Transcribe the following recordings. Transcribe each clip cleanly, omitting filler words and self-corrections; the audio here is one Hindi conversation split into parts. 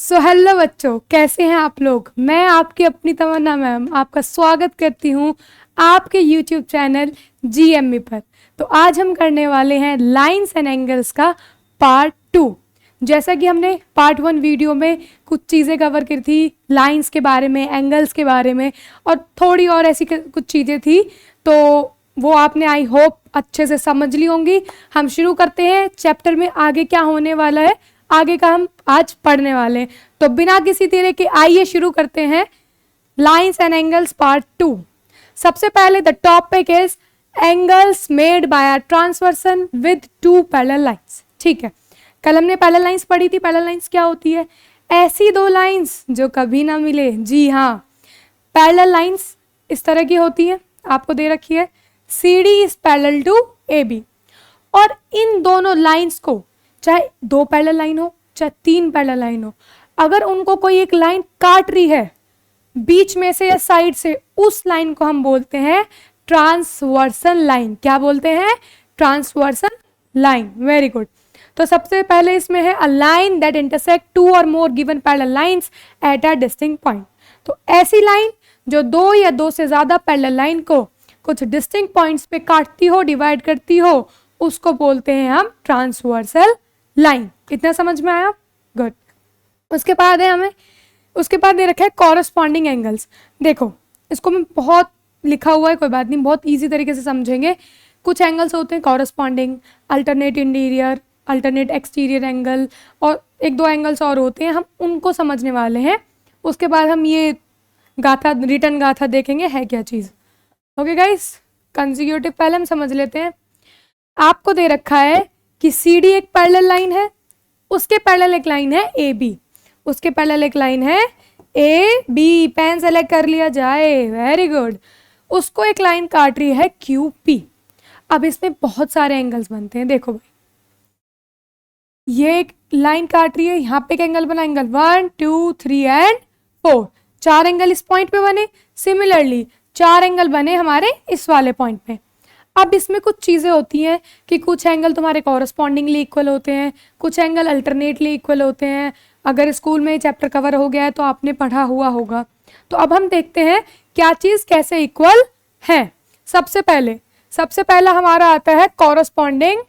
हेलो बच्चों, कैसे हैं आप लोग। मैं आपकी अपनी तमन्ना मैम आपका स्वागत करती हूँ आपके यूट्यूब चैनल जीएमई पर। तो आज हम करने वाले हैं लाइंस एंड एंगल्स का पार्ट 2। जैसा कि हमने पार्ट 1 वीडियो में कुछ चीज़ें कवर की थी, लाइंस के बारे में, एंगल्स के बारे में और थोड़ी और ऐसी कुछ चीज़ें थी, तो वो आपने आई होप अच्छे से समझ ली होंगी। हम शुरू करते हैं चैप्टर में, आगे क्या होने वाला है आगे का हम आज पढ़ने वाले हैं। तो बिना किसी तरह के आइए शुरू करते हैं लाइंस एंड एंगल्स पार्ट 2। सबसे पहले the topic is angles made by a transversal with two parallel lines. ठीक है, कल हमने पैरेलल लाइंस पढ़ी थी। पैरेलल लाइंस क्या होती है? ऐसी दो लाइंस जो कभी ना मिले। जी हाँ, पैरेलल लाइंस इस तरह की होती है, आपको दे रखी है CD is parallel to AB, और इन दोनों लाइंस को, चाहे 2 पैरेलल लाइन हो चाहे 3 पैरेलल लाइन हो, अगर उनको कोई एक लाइन काट रही है बीच में से या साइड से, उस लाइन को हम बोलते हैं ट्रांसवर्सल लाइन। क्या बोलते हैं? Transversal line. Very good. तो सबसे पहले इसमें है a line that intersect 2 or more given parallel lines at a distinct point. तो ऐसी लाइन जो 2 या 2 से ज्यादा पैरेलल लाइन को कुछ डिस्टिंक्ट पॉइंट्स पे काटती हो, डिवाइड करती हो, उसको बोलते हैं हम ट्रांसवर्सल लाइन। इतना समझ में आया? गुड। उसके बाद दे रखा है कॉरस्पॉन्डिंग एंगल्स। देखो, इसको मैं बहुत लिखा हुआ है, कोई बात नहीं, बहुत इजी तरीके से समझेंगे। कुछ एंगल्स होते हैं corresponding, alternate interior, alternate exterior angle, और 1-2 एंगल्स और होते हैं, हम उनको समझने वाले हैं। उसके बाद हम ये गाथा, रिटर्न गाथा देखेंगे है क्या चीज़। ओके गाइस, कंसेक्यूटिव पहले हम समझ लेते हैं। आपको दे रखा है कि CD एक पैरेलल लाइन है, उसके पैरेलल एक लाइन है AB, उसके पैरेलल एक लाइन है AB। पेन सेलेक्ट कर लिया जाए, वेरी गुड। उसको एक लाइन काट रही है QP। अब इसमें बहुत सारे एंगल्स बनते हैं। देखो भाई, ये एक लाइन काट रही है, यहाँ पे एक एंगल बना, एंगल 1 2 3 एंड 4, 4 एंगल इस पॉइंट पे बने। सिमिलरली 4 एंगल बने हमारे इस वाले पॉइंट पे। अब इसमें कुछ चीज़ें होती हैं कि कुछ एंगल तुम्हारे कॉरस्पॉन्डिंगली इक्वल होते हैं, कुछ एंगल अल्टरनेटली इक्वल होते हैं। अगर स्कूल में चैप्टर कवर हो गया है तो आपने पढ़ा हुआ होगा। तो अब हम देखते हैं क्या चीज़ कैसे इक्वल है। सबसे पहला हमारा आता है कॉरस्पॉन्डिंग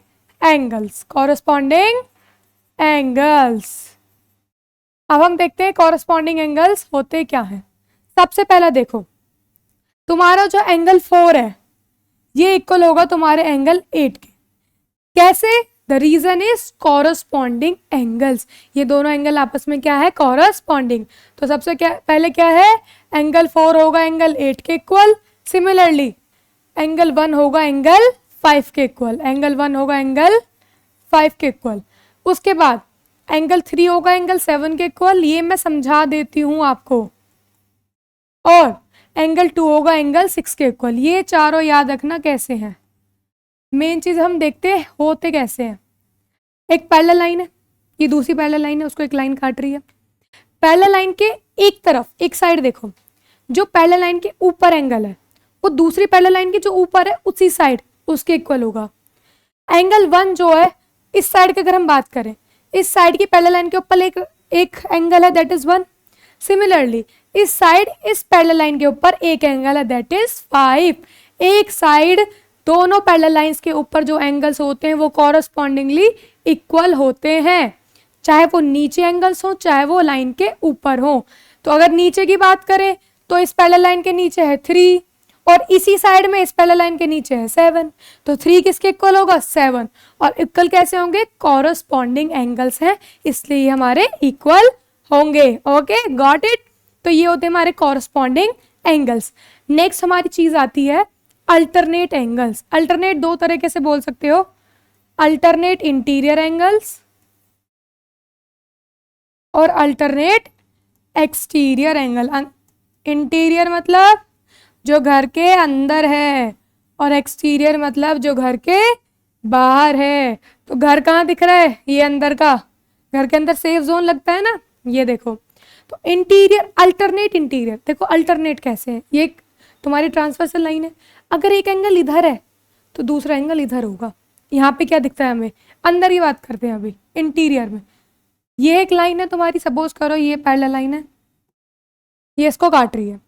एंगल्स। कॉरस्पॉन्डिंग एंगल्स, अब हम देखते हैं कॉरस्पॉन्डिंग एंगल्स होते क्या हैं। सबसे पहला देखो, तुम्हारा जो एंगल 4 है ये इक्वल होगा तुम्हारे एंगल 8 के। कैसे? The reason is corresponding angles. ये दोनों एंगल आपस में क्या है? कॉरस्पॉन्डिंग। तो सबसे पहले क्या है? एंगल 4 होगा एंगल 8 के इक्वल। सिमिलरली एंगल 1 होगा एंगल 5 के इक्वल। एंगल 1 होगा एंगल 5 के इक्वल। उसके बाद एंगल 3 होगा एंगल 7 के इक्वल। ये मैं समझा देती हूँ आपको। और एंगल 2 होगा एंगल 6 के इक्वल। ये चारों याद रखना कैसे हैं। मेन चीज हम देखते हैं होते कैसे हैं। एक पैरेलल लाइन है, ये दूसरी पैरेलल लाइन है, उसको एक लाइन काट रही है। पैरेलल लाइन के एक तरफ, एक साइड देखो, जो पैरेलल लाइन के ऊपर एंगल है वो दूसरी पैरेलल लाइन के जो ऊपर है उसी साइड उसके इक्वल होगा। एंगल 1 जो है इस साइड की, अगर हम बात करें, इस साइड की पैरेलल लाइन के ऊपर एक एंगल है, दैट इज 1। सिमिलरली इस साइड इस पैरेलल लाइन के ऊपर एक एंगल है, दैट इज 5। एक साइड दोनों पैरेलल लाइंस के ऊपर जो एंगल्स होते हैं वो कॉरस्पॉन्डिंगली इक्वल होते हैं, चाहे वो नीचे एंगल्स हो चाहे वो लाइन के ऊपर हो। तो अगर नीचे की बात करें तो इस पैरेलल लाइन के नीचे है 3, और इसी साइड में इस पैरेलल लाइन के नीचे है 7। तो 3 किसके इक्वल होगा? 7। और इक्वल कैसे होंगे? कॉरस्पॉन्डिंग एंगल्स हैं, इसलिए हमारे इक्वल होंगे। Okay, got it. तो ये होते हैं हमारे कॉरस्पॉन्डिंग एंगल्स। नेक्स्ट हमारी चीज आती है अल्टरनेट एंगल्स। अल्टरनेट 2 तरीके से बोल सकते हो, अल्टरनेट इंटीरियर एंगल्स और अल्टरनेट एक्सटीरियर एंगल। इंटीरियर मतलब जो घर के अंदर है, और एक्सटीरियर मतलब जो घर के बाहर है। तो घर कहाँ दिख रहा है? ये अंदर का, घर के अंदर सेफ जोन लगता है ना, ये देखो। तो इंटीरियर, अल्टरनेट इंटीरियर। देखो अल्टरनेट कैसे है, ये तुम्हारी ट्रांसवर्सल लाइन है, अगर एक एंगल इधर है तो दूसरा एंगल इधर होगा। यहाँ पे क्या दिखता है हमें? अंदर ही बात करते हैं अभी, इंटीरियर में। ये एक लाइन है तुम्हारी, सपोज करो ये पैरेलल लाइन है, ये इसको काट रही है।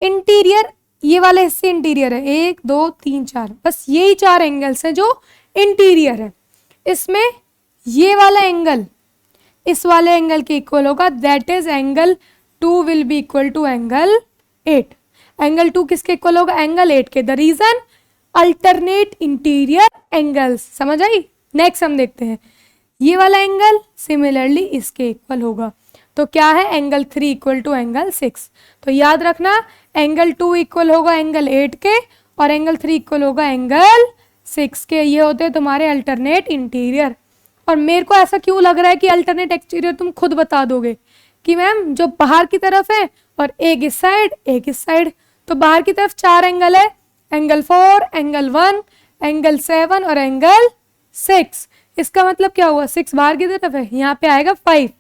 इंटीरियर, ये वाले हिस्से इंटीरियर है, 1 2 3 4, बस यही 4 एंगल्स हैं जो इंटीरियर है। इसमें ये वाला एंगल इस वाले एंगल के इक्वल होगा, that is angle 2 will be equal to angle 8। Angle 2 किसके इक्वल होगा? एंगल 8 के। The reason alternate interior angles. समझ आई? नेक्स्ट हम देखते हैं, ये वाला एंगल सिमिलरली इसके इक्वल होगा। तो क्या है? Angle 3 equal to angle 6। तो याद रखना, एंगल 2 इक्वल होगा एंगल 8 के और एंगल 3 इक्वल होगा एंगल 6 के। ये होते हैं तुम्हारे अल्टरनेट इंटीरियर। और मेरे को ऐसा क्यों लग रहा है कि अल्टरनेट एक्सटीरियर तुम खुद बता दोगे कि मैम जो बाहर की तरफ है और एक इस साइड एक इस साइड, तो बाहर की तरफ 4 एंगल है, एंगल 4, एंगल 1, एंगल 7 और एंगल 6। इसका मतलब क्या हुआ? 6 बाहर की तरफ है, यहाँ पे आएगा 5।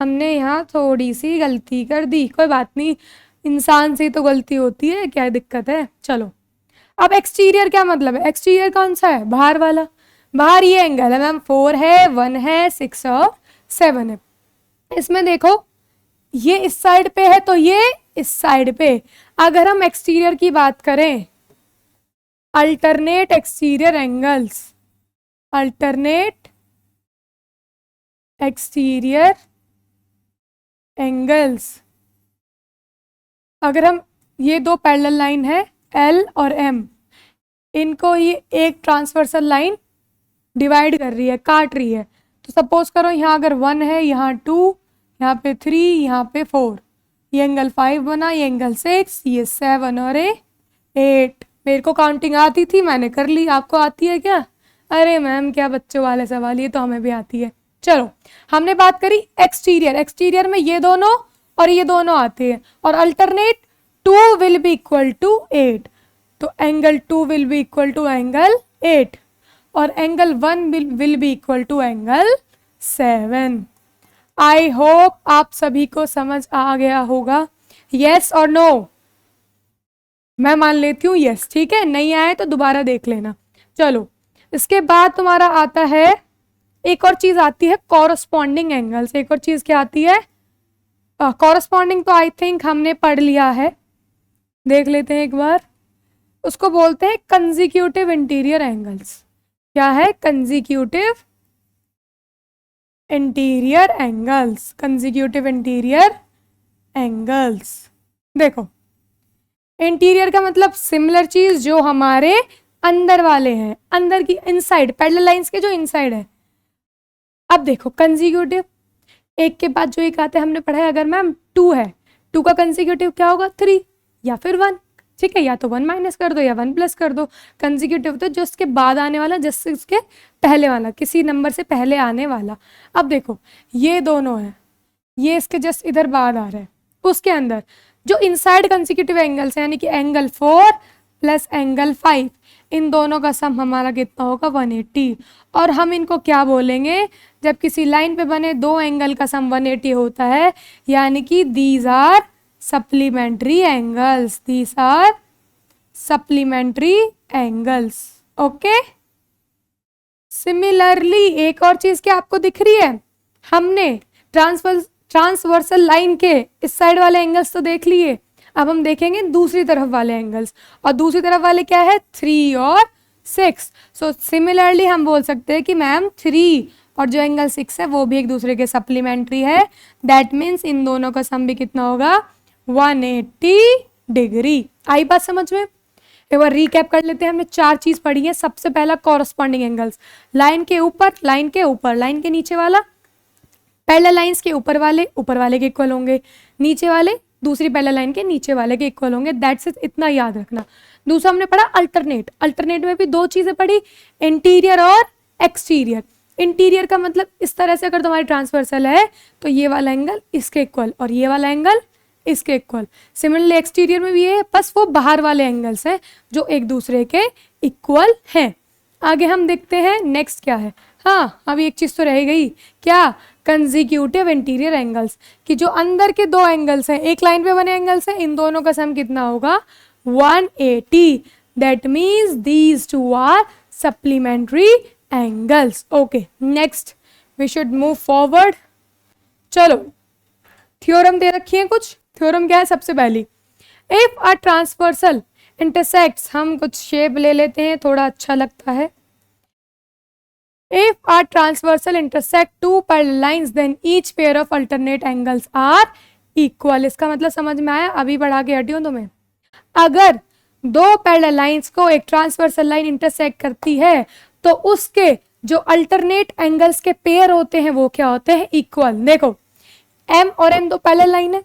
हमने यहाँ थोड़ी सी गलती कर दी, कोई बात नहीं, इंसान से तो गलती होती है, क्या दिक्कत है। चलो अब एक्सटीरियर क्या मतलब है? एक्सटीरियर कौन सा है? बाहर वाला। बाहर ये एंगल है मैम, 4 है, 1 है, 6 और 7 है। इसमें देखो ये इस साइड पे है तो ये इस साइड पे। अगर हम एक्सटीरियर की बात करें, alternate exterior angles, alternate exterior angles, अगर हम ये दो पैरेलल लाइन है L और M, इनको ये एक ट्रांसवर्सल लाइन डिवाइड कर रही है, काट रही है। तो सपोज करो यहाँ अगर 1 है, यहाँ 2, यहाँ पे 3, यहाँ पे 4, ये एंगल 5 बना, ये एंगल 6, ये 7 और 8। मेरे को काउंटिंग आती थी, मैंने कर ली। आपको आती है क्या? अरे मैम क्या बच्चों वाले सवाल, ये तो हमें भी आती है। चलो हमने बात करी एक्सटीरियर। एक्सटीरियर में ये दोनों और ये दोनों आते हैं और alternate 2 will be equal to 8। तो angle 2 will be equal to angle 8 और angle 1 will be equal to angle 7। I hope आप सभी को समझ आ गया होगा। यस और नो? मैं मान लेती हूँ यस, ठीक है। नहीं आए तो दोबारा देख लेना। चलो इसके बाद तुम्हारा आता है, एक और चीज आती है कॉरस्पॉन्डिंग एंगल्स। एक और चीज क्या आती है? कॉरस्पॉन्डिंग तो आई थिंक हमने पढ़ लिया है, देख लेते हैं एक बार। उसको बोलते हैं कंजिक्यूटिव इंटीरियर एंगल्स। क्या है? Consecutive interior angles. Consecutive interior angles. देखो इंटीरियर का मतलब सिमिलर चीज जो हमारे अंदर वाले हैं, अंदर की इनसाइड, पैरेलल लाइंस के जो इनसाइड है। अब देखो कंजिक्यूटिव, एक के बाद जो एक आता है, हमने पढ़ा है अगर मैम 2 है, 2 का कंजिक्यूटिव क्या होगा? 3 या फिर 1, ठीक है। या तो 1 माइनस कर दो या 1 प्लस कर दो। कंजिक्यूटिव तो जो उसके बाद आने वाला, जिससे उसके पहले वाला, किसी नंबर से पहले आने वाला। अब देखो ये दोनों है, ये इसके जस्ट इधर बाद आ रहा है, उसके अंदर जो इनसाइड कंजिक्यूटिव एंगल्स है, यानी कि एंगल 4 प्लस एंगल 5, इन दोनों का सम हमारा कितना होगा? 180। और हम इनको क्या बोलेंगे? जब किसी लाइन पे बने दो एंगल का सम 180 होता है, यानी कि these are supplementary angles. These are supplementary angles. Okay. Similarly एक और चीज क्या आपको दिख रही है? हमने ट्रांसवर्सल लाइन के इस साइड वाले एंगल्स तो देख लिए, अब हम देखेंगे दूसरी तरफ वाले एंगल्स। और दूसरी तरफ वाले क्या है? 3 और 6। सो सिमिलरली हम बोल सकते हैं कि मैम 3 और जो एंगल 6 है वो भी एक दूसरे के सप्लीमेंट्री है। दैट मीन्स इन दोनों का सम भी कितना होगा? 180 डिग्री। आई बात समझ में? एक बार रिकैप कर लेते हैं। हमने 4 चीज पढ़ी है। सबसे पहला कॉरस्पॉन्डिंग एंगल्स, लाइन के ऊपर, लाइन के ऊपर, लाइन के नीचे वाला, पैरेलल लाइंस के ऊपर वाले के इक्वल होंगे, नीचे वाले दूसरी पैरेलल लाइन के नीचे वाले के इक्वल होंगे। दैट्स इट, इतना याद रखना। दूसरा हमने पढ़ा अल्टरनेट। अल्टरनेट में भी 2 चीजें पढ़ी, इंटीरियर और एक्सटीरियर। इंटीरियर का मतलब इस तरह से अगर तुम्हारी ट्रांसवर्सल है तो ये वाला एंगल इसके इक्वल और ये वाला एंगल इसके इक्वल। सिमिलरली एक्सटीरियर में भी ये, बस वो बाहर वाले एंगल्स हैं जो एक दूसरे के इक्वल हैं। आगे हम देखते हैं नेक्स्ट क्या है। हाँ, अभी एक चीज तो रह गई, क्या? कंजिक्यूटिव इंटीरियर एंगल्स, कि जो अंदर के 2 एंगल्स हैं, एक लाइन पे बने एंगल्स हैं, इन दोनों का सम कितना होगा? 180। That means these 2 are supplementary angles. Okay, next we should move forward. चलो थ्योरम दे रखी है कुछ। थ्योरम क्या है? सबसे पहली, इफ अ ट्रांसवर्सल इंटरसेक्ट्स, हम कुछ शेप ले लेते हैं, थोड़ा अच्छा लगता है। If a transversal intersect two parallel lines, then each pair of alternate angles are equal। इसका मतलब समझ में आया? अभी बढ़ा के हटी हूं तुम्हें। अगर दो पैरेलल लाइंस को एक ट्रांसवर्सल लाइन इंटरसेक्ट करती है तो उसके जो अल्टरनेट एंगल्स के पेयर होते हैं वो क्या होते हैं? इक्वल। देखो M और M दो पैरेलल लाइन है,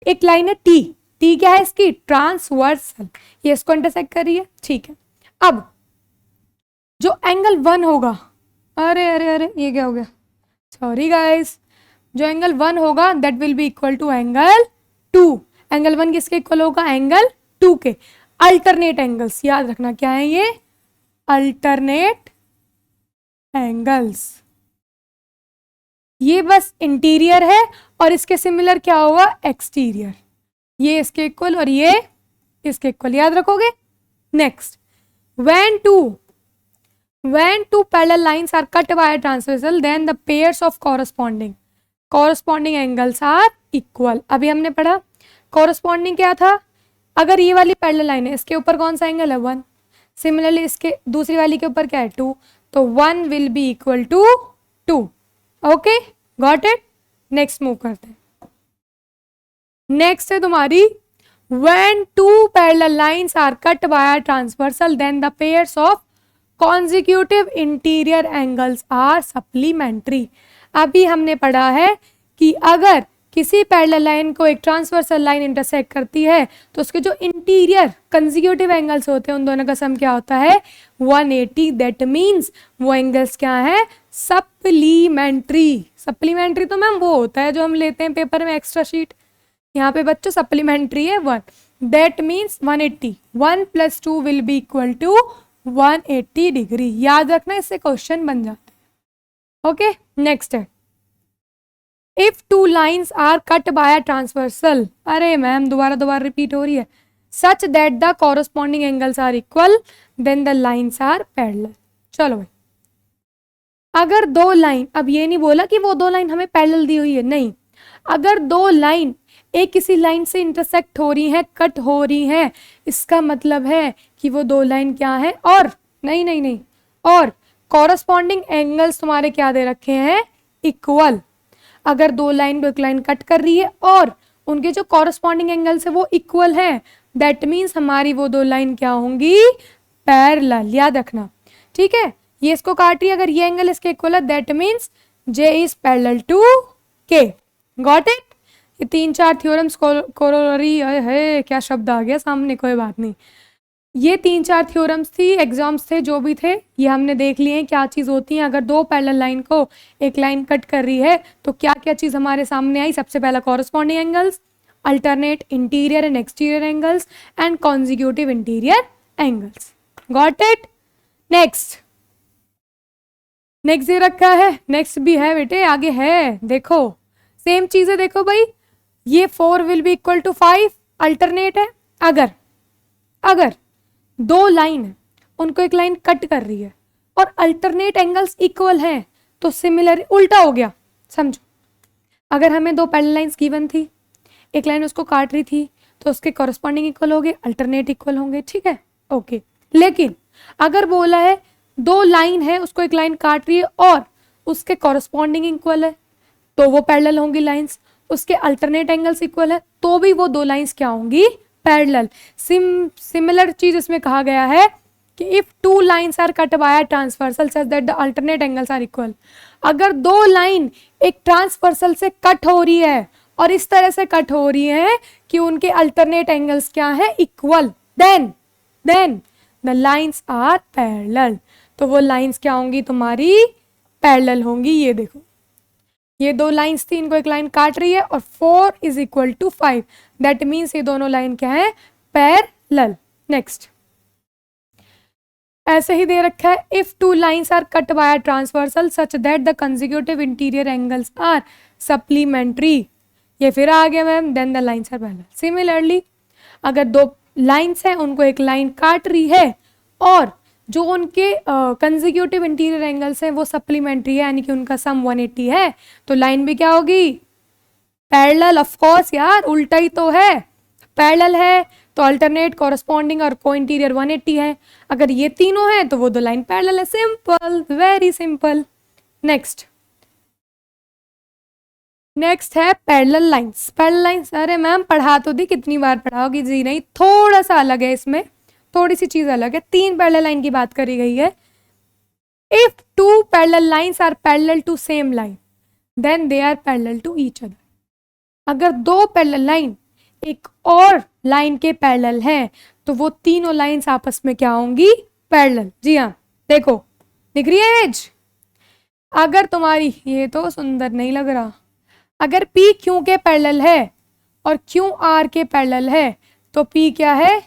एक लाइन है T। T क्या है इसकी? ट्रांसवर्सल, ये इसको इंटरसेक्ट कर रही है, ठीक है। अब जो एंगल 1 होगा, अरे अरे अरे ये क्या हो गया, सॉरी गाइस, जो एंगल 1 होगा that will be equal to angle 2। Angle 1 किसके इक्वल होगा? एंगल 2 के। अल्टरनेट एंगल्स याद रखना क्या है ये? Alternate angles. ये बस इंटीरियर है और इसके सिमिलर क्या होगा? एक्सटीरियर। ये इसके इक्वल और ये इसके इक्वल, याद रखोगे। Next, when two parallel lines are cut by a transversal, then the pairs of corresponding angles are equal। अभी हमने पढ़ा corresponding क्या था? अगर ये वाली पैरेलल लाइन है, इसके ऊपर कौन सा एंगल है? 1। सिमिलरली इसके दूसरी वाली के ऊपर क्या है? 2। तो 1 will be equal to 2। Okay, got it. Next move करते हैं। नेक्स्ट है तुम्हारी, when two parallel lines are cut by a transversal, then the pairs of consecutive interior angles are supplementary। अभी हमने पढ़ा है कि अगर किसी पैरेलल लाइन को एक ट्रांसवर्सल लाइन इंटरसेक्ट करती है तो उसके जो इंटीरियर कंसेक्यूटिव एंगल्स होते हैं उन दोनों का सम क्या होता है? 180। दैट मीन्स वो एंगल्स क्या है? सप्लीमेंट्री। सप्लीमेंट्री तो मैम वो होता है जो हम लेते हैं पेपर में एक्स्ट्रा शीट, यहाँ पे बच्चों सप्लीमेंट्री है 1। That means 180। 1 + 2 will be equal to 180 degree. याद रखना, इससे क्वेश्चन बन जाते हैं। ओके, नेक्स्ट है, if two lines are cut by a transversal, अरे मैम दोबारा रिपीट हो रही है, such that the corresponding angles are equal, then the lines are parallel. चलो भाई, अगर दो लाइन, अब ये नहीं बोला कि वो दो लाइन हमें पैरेलल दी हुई है, नहीं, अगर दो लाइन एक किसी लाइन से इंटरसेक्ट हो रही है, कट हो रही है, इसका मतलब है कि वो दो लाइन क्या है? और नहीं, और कॉरस्पॉन्डिंग एंगल्स तुम्हारे क्या दे रखे हैं? इक्वल। अगर दो लाइन को एक लाइन कट कर रही है और उनके जो कॉरस्पॉन्डिंग एंगल्स है वो इक्वल है, दैट मीन्स हमारी वो दो लाइन क्या होंगी? पैरेलल। याद रखना, ठीक है। ये इसको काट रही है, अगर ये एंगल इसके इक्वल है that means J is parallel to K। Got it. ये 3-4 थ्योरम्स कोरोलरी है, क्या शब्द आ गया सामने, कोई बात नहीं। ये 3-4 थ्योरम्स थी, एग्जाम्स थे जो भी थे, ये हमने देख लिए हैं क्या चीज़ होती है। अगर दो पैरेलल लाइन को एक लाइन कट कर रही है तो क्या क्या चीज़ हमारे सामने आई? सबसे पहला corresponding angles, alternate interior and exterior angles and consecutive interior angles. Got it. Next दे रखा है, नेक्स्ट भी है बेटे, आगे है, देखो सेम चीज़ें देखो भाई। ये 4 will be equal to 5 alternate है। अगर दो लाइन है, उनको एक लाइन कट कर रही है और अल्टरनेट एंगल्स इक्वल हैं तो सिमिलर, उल्टा हो गया, समझो। अगर हमें दो पैरेलल लाइंस गिवन थी, एक लाइन उसको काट रही थी तो उसके कॉरस्पॉन्डिंग इक्वल होंगे, अल्टरनेट इक्वल होंगे, ठीक है, ओके। लेकिन अगर बोला है दो लाइन है, उसको एक लाइन काट रही है और उसके कॉरस्पॉन्डिंग इक्वल है तो वो पैरेलल होंगी लाइंस, उसके अल्टरनेट एंगल्स इक्वल है तो भी वो दो लाइंस क्या होंगी? पैरेलल। सिमिलर चीज इसमें कहा गया है कि if two lines are cut by transversal such that the alternate angles are equal. अगर दो लाइन एक ट्रांसवर्सल से कट हो रही है और इस तरह से कट हो रही है कि उनके अल्टरनेट एंगल्स क्या है? Equal, then the lines are parallel. तो वो लाइंस क्या होंगी? तुम्हारी पैरेलल होंगी। ये देखो, ये दो लाइंस थी, इनको एक लाइन काट रही है और 4 is equal to 5, that means ये दोनों लाइन क्या है? पैरेलल। नेक्स्ट ऐसे ही दे रखा है, if two lines are cut by transversal such that the consecutive interior angles are supplementary. ये फिर आ गया ma'am, then the lines are parallel. Similarly अगर दो लाइंस हैं, उनको एक लाइन काट रही है और जो उनके कंसेक्यूटिव इंटीरियर एंगल्स हैं वो सप्लीमेंट्री है, यानी कि उनका सम 180 है, तो लाइन भी क्या होगी, पैरेलल। ऑफ कोर्स यार, उल्टा ही तो है, पैरेलल है तो अल्टरनेट, कॉरस्पॉन्डिंग और को इंटीरियर 180 है। अगर ये तीनों है तो वो दो लाइन पैरेलल है। Simple, very simple. नेक्स्ट है पैरेलल लाइंस। पैरेलल लाइंस, अरे मैम पढ़ा तो दी, कितनी बार पढ़ाओगी जी, नहीं, थोड़ा सा अलग है इसमें, थोड़ी सी चीज अलग है। 3 पैरेलल लाइन की बात करी गई है। If 2 parallel lines are parallel to same line then they are parallel to each other. अगर 2 पैरेलल लाइन एक और लाइन के पैरेलल हैं तो वो तीनों लाइंस आपस में क्या होंगी, पैरेलल। जी हाँ, देखो दिख रही है इमेज। अगर तुम्हारी, ये तो सुंदर नहीं लग रहा, अगर P Q के पैरेलल है और Q R के पैरेलल है तो P क्या है,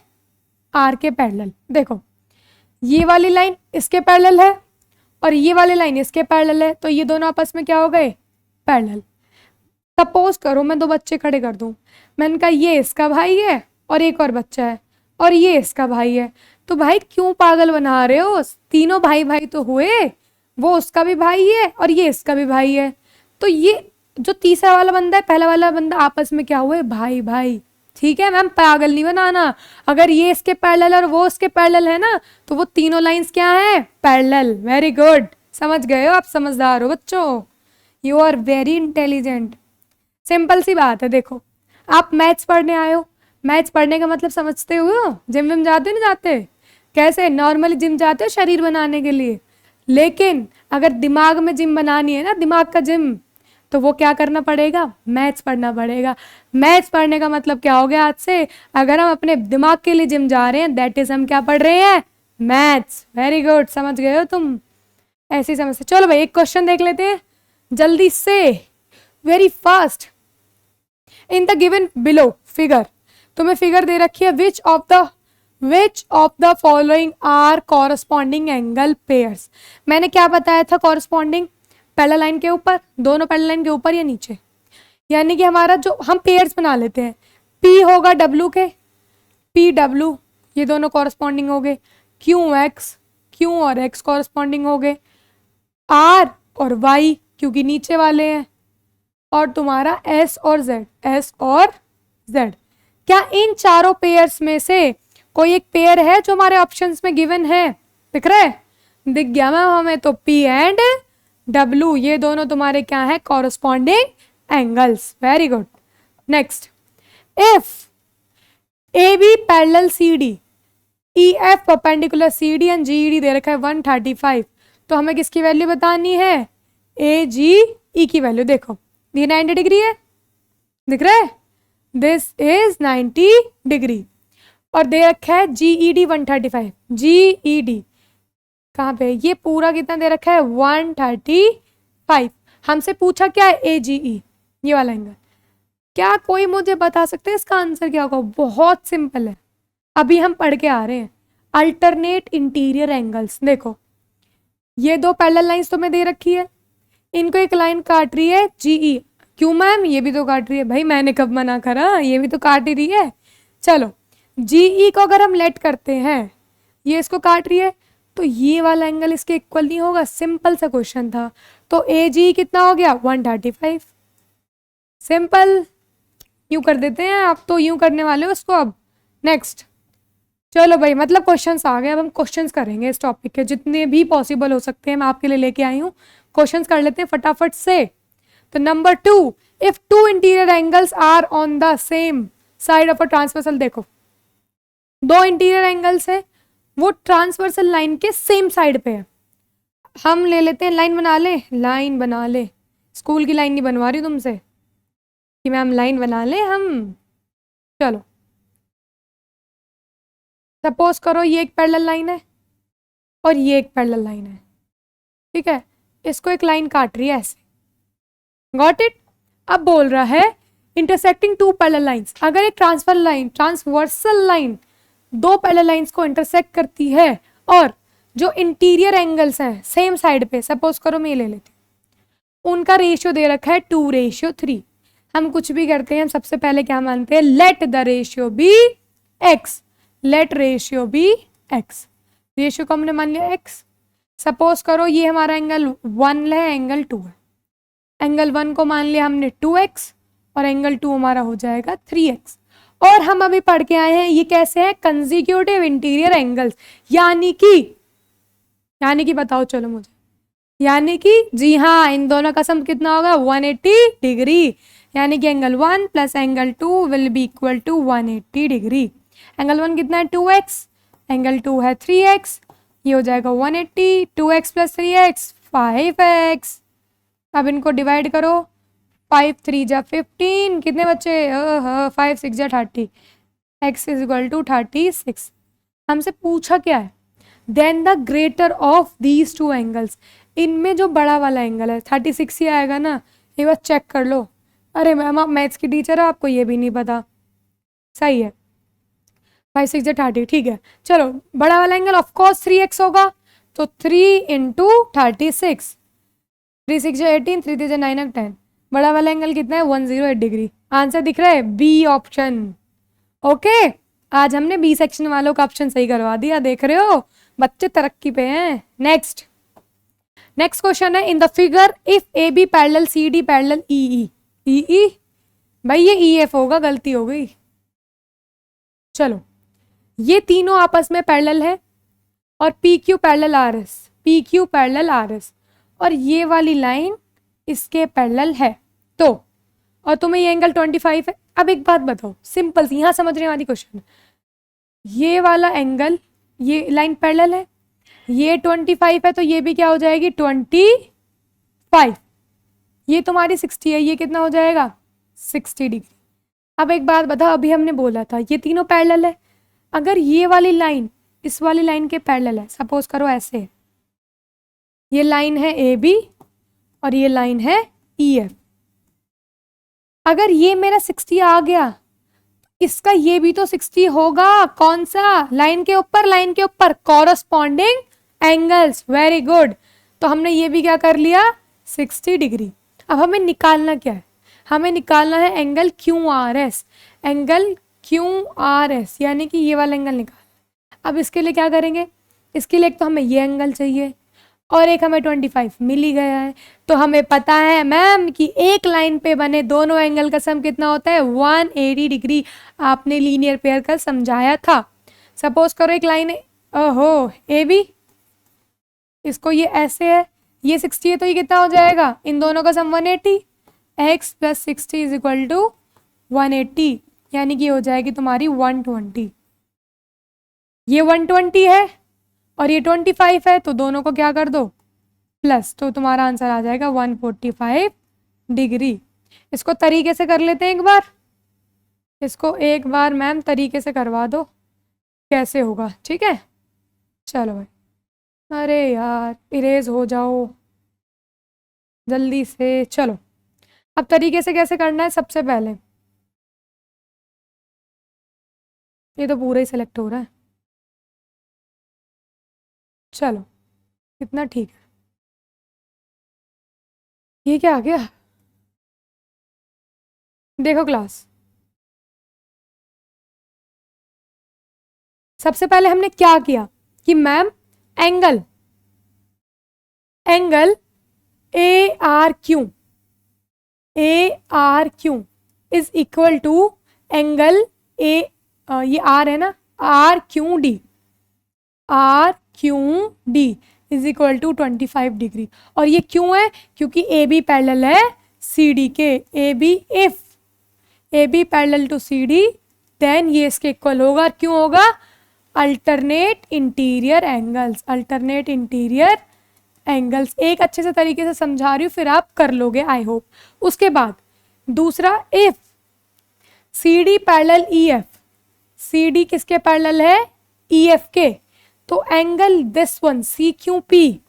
R के पैरेलल। देखो ये वाली लाइन इसके पैरेलल है और ये वाली लाइन इसके पैरेलल है, तो ये दोनों आपस में क्या हो गए, पैरेलल। सपोज करो मैं 2 बच्चे खड़े कर दूं, मैंने कहा ये इसका भाई है और एक और बच्चा है और ये इसका भाई है, तो भाई क्यों पागल बना रहे हो, तीनों भाई भाई तो हुए, वो उसका भी भाई है और ये इसका भी भाई है, तो ये जो तीसरा वाला बंदा है, पहला वाला बंदा, आपस में क्या हुए, भाई भाई। ठीक है मैम, पागल नहीं बनाना। अगर ये इसके पैरेलल और वो इसके पैरेलल है ना, तो वो तीनों लाइंस क्या हैं, पैरेलल। वेरी गुड, समझ गए हो आप, समझदार हो बच्चों, you are very intelligent. Simple सी बात है। देखो आप मैथ्स पढ़ने आए हो, मैथ्स पढ़ने का मतलब समझते हो, जिम विम जाते नहीं जाते, कैसे नॉर्मली जिम जाते हो शरीर बनाने के लिए, लेकिन अगर दिमाग में जिम बनानी है ना, दिमाग का जिम, तो वो क्या करना पड़ेगा, मैथ्स पढ़ना पड़ेगा। मैथ्स पढ़ने का मतलब क्या हो गया आज से, अगर हम अपने दिमाग के लिए जिम जा रहे हैं, दैट इज हम क्या पढ़ रहे हैं, मैथ्स। वेरी गुड, समझ गए हो तुम, ऐसी समझते। चलो भाई एक क्वेश्चन देख लेते हैं जल्दी से, very fast. In the given below figure, तुम्हें फिगर दे रखी है, which of the following are corresponding angle pairs. मैंने क्या बताया था, कॉरस्पॉन्डिंग पैरेलल लाइन के ऊपर, दोनों पैरेलल लाइन के ऊपर या नीचे, यानी कि हमारा जो हम पेयर्स बना लेते हैं, P होगा W के, P W, ये दोनों कॉरस्पॉन्डिंग हो गए, Q और X कॉरस्पॉन्डिंग हो गए, R और Y क्योंकि नीचे वाले हैं, और तुम्हारा S और Z। क्या इन चारों पेयर्स में से कोई एक पेयर है जो हमारे ऑप्शंस में गिवन है, दिख रहा है, दिख गया मैम हमें, तो P एंड W ये दोनों तुम्हारे क्या है, corresponding angles. Very good. Next, if AB parallel CD, EF perpendicular CD and GED दे रखा है 135, तो हमें किसकी वैल्यू बतानी है, AGE की वैल्यू। देखो ये 90 डिग्री है, दिख रहा है, दिस इज 90 डिग्री, और दे रखा है GED 135, GED कहाँ पे, ये पूरा कितना दे रखा है, 135। हमसे पूछा क्या है, AGE, ये वाला एंगल। क्या कोई मुझे बता सकते हैं इसका आंसर क्या होगा, बहुत सिंपल है, अभी हम पढ़ के आ रहे हैं, अल्टरनेट इंटीरियर एंगल्स। देखो ये 2 पैरेलल लाइंस तुम्हें दे रखी है, इनको एक लाइन काट रही है GE, क्यों मैम, ये भी तो काट रही है, भाई मैंने कब मना करा, ये भी तो काट ही रही है। चलो GE को अगर हम लेट करते हैं, ये इसको काट रही है, तो ये वाला एंगल इसके इक्वल नहीं होगा, सिंपल सा क्वेश्चन था, तो AGE कितना हो गया, 135। सिंपल, यूं कर देते हैं, आप तो यूं करने वाले हो इसको। अब नेक्स्ट, चलो भाई मतलब क्वेश्चंस आ गए, अब हम क्वेश्चंस करेंगे इस टॉपिक के, जितने भी पॉसिबल हो सकते हैं मैं आपके लिए लेके आई हूँ, क्वेश्चंस कर लेते हैं फटाफट से। तो number 2, if 2 interior angles are on the same side of a transversal, देखो 2 इंटीरियर एंगल्स है, वो ट्रांसवर्सल लाइन के सेम साइड पे है, हम ले लेते हैं, लाइन बना ले, स्कूल की लाइन नहीं बनवा रही तुमसे कि मैम लाइन बना ले हम। चलो सपोज करो ये एक पैरेलल लाइन है और ये एक पैरेलल लाइन है, ठीक है, इसको एक लाइन काट रही है ऐसे, गॉट इट। अब बोल रहा है इंटरसेक्टिंग 2 पैरेलल लाइंस, अगर एक ट्रांसवर्सल लाइन 2 पैरेलल लाइंस को इंटरसेक्ट करती है और जो इंटीरियर एंगल्स हैं सेम साइड पे, सपोज करो मैं ये ले लेती हूँ, उनका रेशियो दे रखा है 2:3। हम कुछ भी करते हैं, हम सबसे पहले क्या मानते हैं, let the ratio be x, let ratio be x। Ratio को हमने मान लिया x। सपोज करो ये हमारा एंगल 1 है, एंगल 2 है। एंगल 1 को मान लिया हमने 2x और एंगल 2 हमारा हो जाएगा 3x। और हम अभी पढ़ के आए हैं ये कैसे है, कंसेक्यूटिव इंटीरियर एंगल्स, यानी कि बताओ चलो मुझे, यानी कि जी हाँ, इन दोनों का सम कितना होगा 180 डिग्री, यानी कि angle 1 plus angle 2 will be equal to 180 degree. Angle 1 कितना है 2x, एंगल 2 है 3x, ये हो जाएगा 180, 2x प्लस 3x 5x। अब इनको डिवाइड करो, 5 3 जा 15, कितने बच्चे 5 6 जा 30, x इज इक्वल टू 36। हमसे पूछा क्या है, then the greater of these two angles, इनमें जो बड़ा वाला एंगल है 36 ही आएगा ना, ये बस चेक कर लो। अरे मैम आप मैथ्स की टीचर हो, आपको ये भी नहीं पता, सही है 5 6 जा 30, ठीक है। चलो बड़ा वाला एंगल ऑफकोर्स 3x होगा, तो 3 इंटू 36, 3 6 जा 18, 3 3 जा 9 और 10, बड़ा वाला एंगल कितना है 108 डिग्री। आंसर दिख रहा है बी ऑप्शन। ओके, आज हमने बी सेक्शन वालों का ऑप्शन सही करवा दिया, देख रहे हो बच्चे तरक्की पे हैं। नेक्स्ट क्वेश्चन है, in the figure if A B parallel C D parallel E E, भाई ये ई एफ होगा, गलती हो गई। चलो ये तीनों आपस में पैरेलल है और P Q parallel R S, P Q parallel R S, और ये वाली लाइन इसके पैरेलल है, तो और तुम्हें ये एंगल 25 है। अब एक बात बताओ, सिंपल सी, यहाँ समझने वाली क्वेश्चन, ये वाला एंगल, ये लाइन पैरेलल है, ये 25 है, तो ये भी क्या हो जाएगी 25, ये तुम्हारी 60 है, ये कितना हो जाएगा 60 डिग्री। अब एक बात बताओ, अभी हमने बोला था ये तीनों पैरेलल है, अगर ये वाली लाइन इस वाली लाइन के पैरेलल है, सपोज करो ऐसे है, ये लाइन है ए बी और ये लाइन है ई एफ, अगर ये मेरा 60 आ गया, इसका ये भी तो 60 होगा, कौन सा, लाइन के ऊपर कॉरस्पॉन्डिंग एंगल्स, वेरी गुड। तो हमने ये भी क्या कर लिया 60 डिग्री। अब हमें निकालना क्या है, हमें निकालना है angle Q R S, angle Q R S, यानी कि ये वाला एंगल निकाल। अब इसके लिए क्या करेंगे, इसके लिए एक तो हमें ये एंगल चाहिए और एक हमें 25 मिल ही गया है, तो हमें पता है मैम कि एक लाइन पे बने दोनों एंगल का सम कितना होता है 180 डिग्री। आपने लीनियर पेयर का समझाया था। सपोज करो एक लाइन है, ओहो ए बी, इसको ये ऐसे है, ये 60 है, तो ये कितना हो जाएगा, इन दोनों का sum 180, x plus 60 is equal to 180, यानी कि हो जाएगी तुम्हारी 120। ये 120 है और ये 25 है, तो दोनों को क्या कर दो प्लस, तो तुम्हारा आंसर आ जाएगा 145 डिग्री। इसको तरीके से कर लेते हैं एक बार, इसको एक बार मैम तरीके से करवा दो कैसे होगा, ठीक है। चलो भाई, अरे यार इरेज हो जाओ जल्दी से। चलो अब तरीके से कैसे करना है, सबसे पहले ये तो पूरा ही सिलेक्ट हो रहा है, चलो इतना ठीक है। ये क्या आ गया, देखो क्लास, सबसे पहले हमने क्या किया कि ma'am angle A R Q is equal to angle A, ये आर है ना, R Q D is equal to 25 degree. और ये क्यों है, क्योंकि ए बी पैरेलल है सी डी के, A B if A B parallel to C D then ये इसके इक्वल होगा। क्यों होगा, अल्टरनेट इंटीरियर एंगल्स। एक अच्छे से तरीके से समझा रही हूँ, फिर आप कर लोगे आई होप। उसके बाद दूसरा, if C D parallel E F, C D किसके पैरेलल है ई एफ के, तो angle this one C Q P,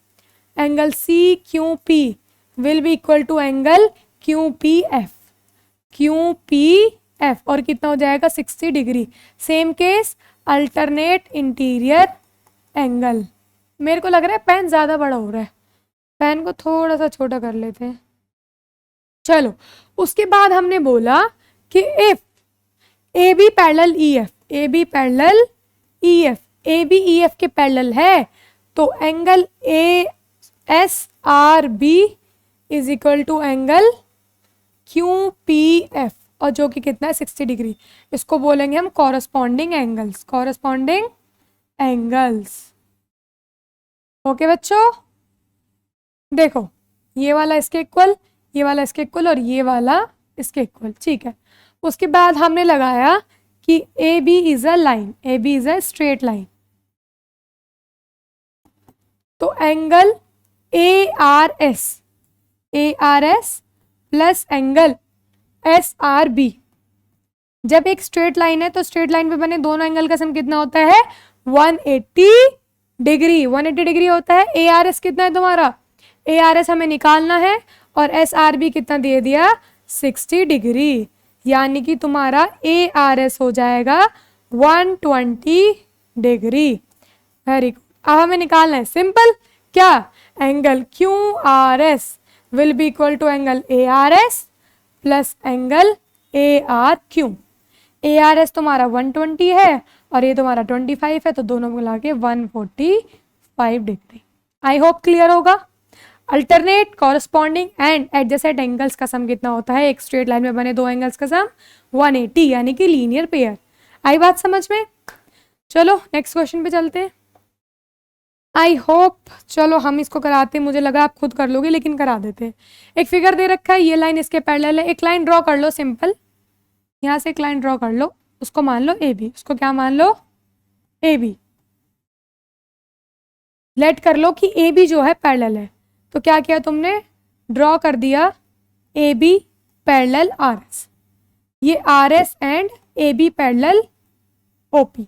angle C Q P will be equal to angle Q P F, और कितना हो जाएगा 60 डिग्री। Same case alternate interior angle. मेरे को लग रहा है पेन ज़्यादा बड़ा हो रहा है, पेन को थोड़ा सा छोटा कर लेते हैं। चलो उसके बाद हमने बोला कि if A B parallel E F, A B E F के पैरेलल है तो angle A S R B is equal to angle Q P F, और जो कि कितना है 60 डिग्री। इसको बोलेंगे हम corresponding angles, corresponding angles. Okay बच्चों, देखो ये वाला इसके इक्वल, ये वाला इसके इक्वल और ये वाला इसके इक्वल, ठीक है। उसके बाद हमने लगाया कि A B is a line, A B is a straight line, तो angle A R S plus angle S R B, जब एक स्ट्रेट लाइन है तो स्ट्रेट लाइन पे बने दोनों एंगल का सम कितना होता है 180 डिग्री, 180 डिग्री होता है। ए आर एस कितना है तुम्हारा, ए आर एस हमें निकालना है और एस आर बी कितना दे दिया 60 डिग्री, यानी कि तुम्हारा ए आर एस हो जाएगा 120 डिग्री। Very good. अब हमें निकालना है सिंपल, क्या, angle Q R S will be equal to angle A R S plus angle A R Q. A R S तुम्हारा 120 है और ये तुम्हारा 25 है, तो दोनों मिला के 145 डिग्री। आई होप क्लियर होगा। Alternate, corresponding and adjacent angles का सम कितना होता है, एक स्ट्रेट लाइन में बने दो एंगल्स का सम 180, यानी कि लीनियर पेयर। आई बात समझ में। चलो नेक्स्ट क्वेश्चन पे चलते हैं। आई होप, चलो हम इसको कराते हैं, मुझे लगा आप खुद कर लोगे लेकिन करा देते हैं। एक फिगर दे रखा है, ये लाइन इसके पैरेलल है, एक लाइन ड्रॉ कर लो सिंपल, यहाँ से एक लाइन ड्रॉ कर लो, उसको मान लो ए बी, उसको क्या मान लो ए बी। लेट कर लो कि ए बी जो है पैरेलल है, तो क्या किया तुमने, ड्रॉ कर दिया A B parallel R S, ये R S and A B parallel O P,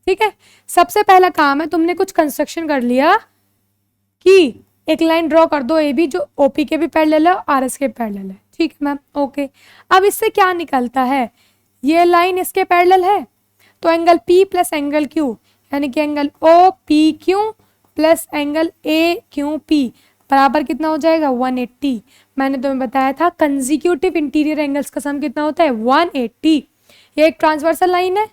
ठीक है। सबसे पहला काम है तुमने कुछ कंस्ट्रक्शन कर लिया कि एक लाइन ड्रॉ कर दो ए बी जो ओपी के भी पैरेलल है और आर एस के पैरेलल है, ठीक है मैम, ओके। अब इससे क्या निकलता है, ये लाइन इसके पैरेलल है तो angle P plus angle Q, यानी कि angle O P Q plus angle A Q P बराबर कितना हो जाएगा 180। मैंने तुम्हें बताया था कंसेक्यूटिव इंटीरियर एंगल्स का सम कितना होता है 180। ये एक ट्रांसवर्सल लाइन है,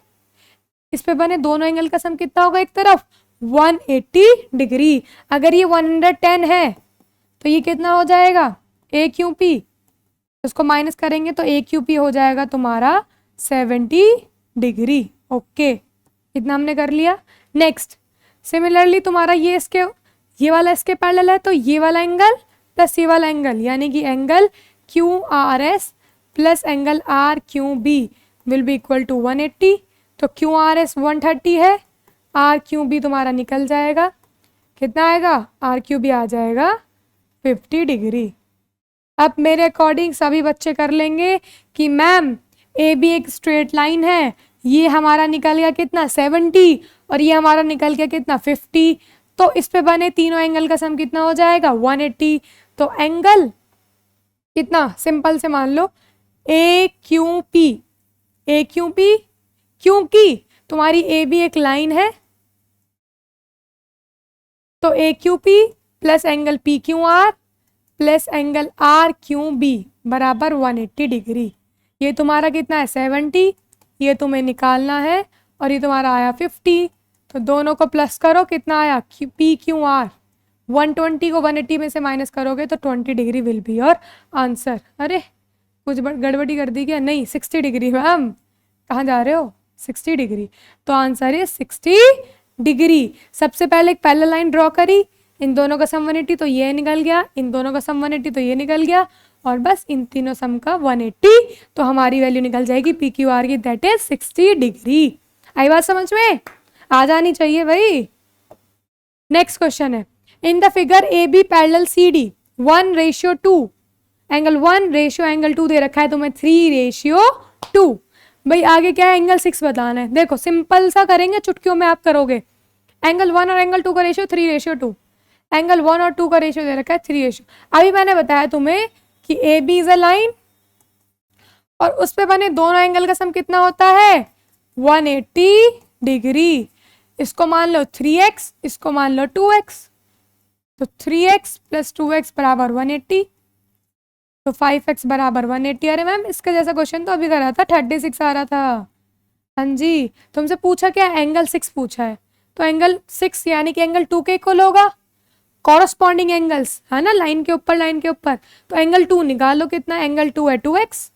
इस पे बने दोनों एंगल का सम कितना होगा, एक तरफ 180 डिग्री। अगर ये 110 है तो ये कितना हो जाएगा ए क्यू पी, उसको माइनस करेंगे तो ए क्यू पी हो जाएगा तुम्हारा 70 डिग्री। ओके, इतना हमने कर लिया। नेक्स्ट, सिमिलरली तुम्हारा ये वाला इसके पैरेलल है तो ये वाला एंगल प्लस ये वाला एंगल, यानी कि angle Q R S plus angle R Q B will be equal to 180। तो क्यू आर एस 130 है, आर क्यू बी तुम्हारा निकल जाएगा, कितना आएगा, आर क्यू बी आ जाएगा 50 डिग्री। अब मेरे अकॉर्डिंग सभी बच्चे कर लेंगे कि मैम ए बी एक स्ट्रेट लाइन है, ये हमारा निकल गया कितना 70 और ये हमारा निकल गया कितना 50, तो इस पे बने तीनों एंगल का सम कितना हो जाएगा 180। तो एंगल कितना, सिंपल से मान लो ए क्यू पी, क्योंकि तुम्हारी ए बी एक लाइन है तो A Q P plus angle P Q R plus angle R Q B बराबर 180 डिग्री। ये तुम्हारा कितना है 70, ये तुम्हें निकालना है और ये तुम्हारा आया 50, तो दोनों को प्लस करो, कितना आया पी क्यू आर, 120 को 180 में से माइनस करोगे तो 20 degree will be your answer. अरे कुछ गड़बड़ी कर दी क्या, नहीं 60 डिग्री मैम, कहाँ जा रहे हो 60 डिग्री, तो आंसर है 60 डिग्री। सबसे पहले एक पैरेलल लाइन ड्रॉ करी, इन दोनों का सम 180 तो ये निकल गया, इन दोनों का सम 180 तो ये निकल गया, और बस इन तीनों सम का 180, तो हमारी वैल्यू निकल जाएगी पी क्यू आर की, दैट इज 60 डिग्री। आई बात समझ में, आ जानी चाहिए भाई। नेक्स्ट क्वेश्चन है, in the figure A B parallel C D 1:2, angle 1:2 दे रखा है तुम्हें 3:2। भाई आगे क्या है, एंगल 6 बताना है। देखो सिंपल सा करेंगे, चुटकियों में आप करोगे। एंगल 1 और एंगल 2 का रेशियो 3:2, एंगल 1 और 2 का रेशियो दे रखा है 3:। अभी मैंने बताया तुम्हें कि A B is a line और उस पे बने दोनों एंगल का सम कितना होता है 180 डिग्री। इसको मान लो 3x, इसको मान लो 2x, तो 3x प्लस 2x बराबर 180, तो 5x बराबर 180। अरे मैम इसका जैसा क्वेश्चन तो अभी करा था, 36 आ रहा था। हाँ जी, तुमसे पूछा क्या, एंगल 6 पूछा है, तो एंगल 6 यानी कि एंगल 2 के इक्वल होगा। कॉरस्पॉन्डिंग एंगल्स है ना, लाइन के ऊपर, तो एंगल 2 निकालो कितना, एंगल 2 है 2x,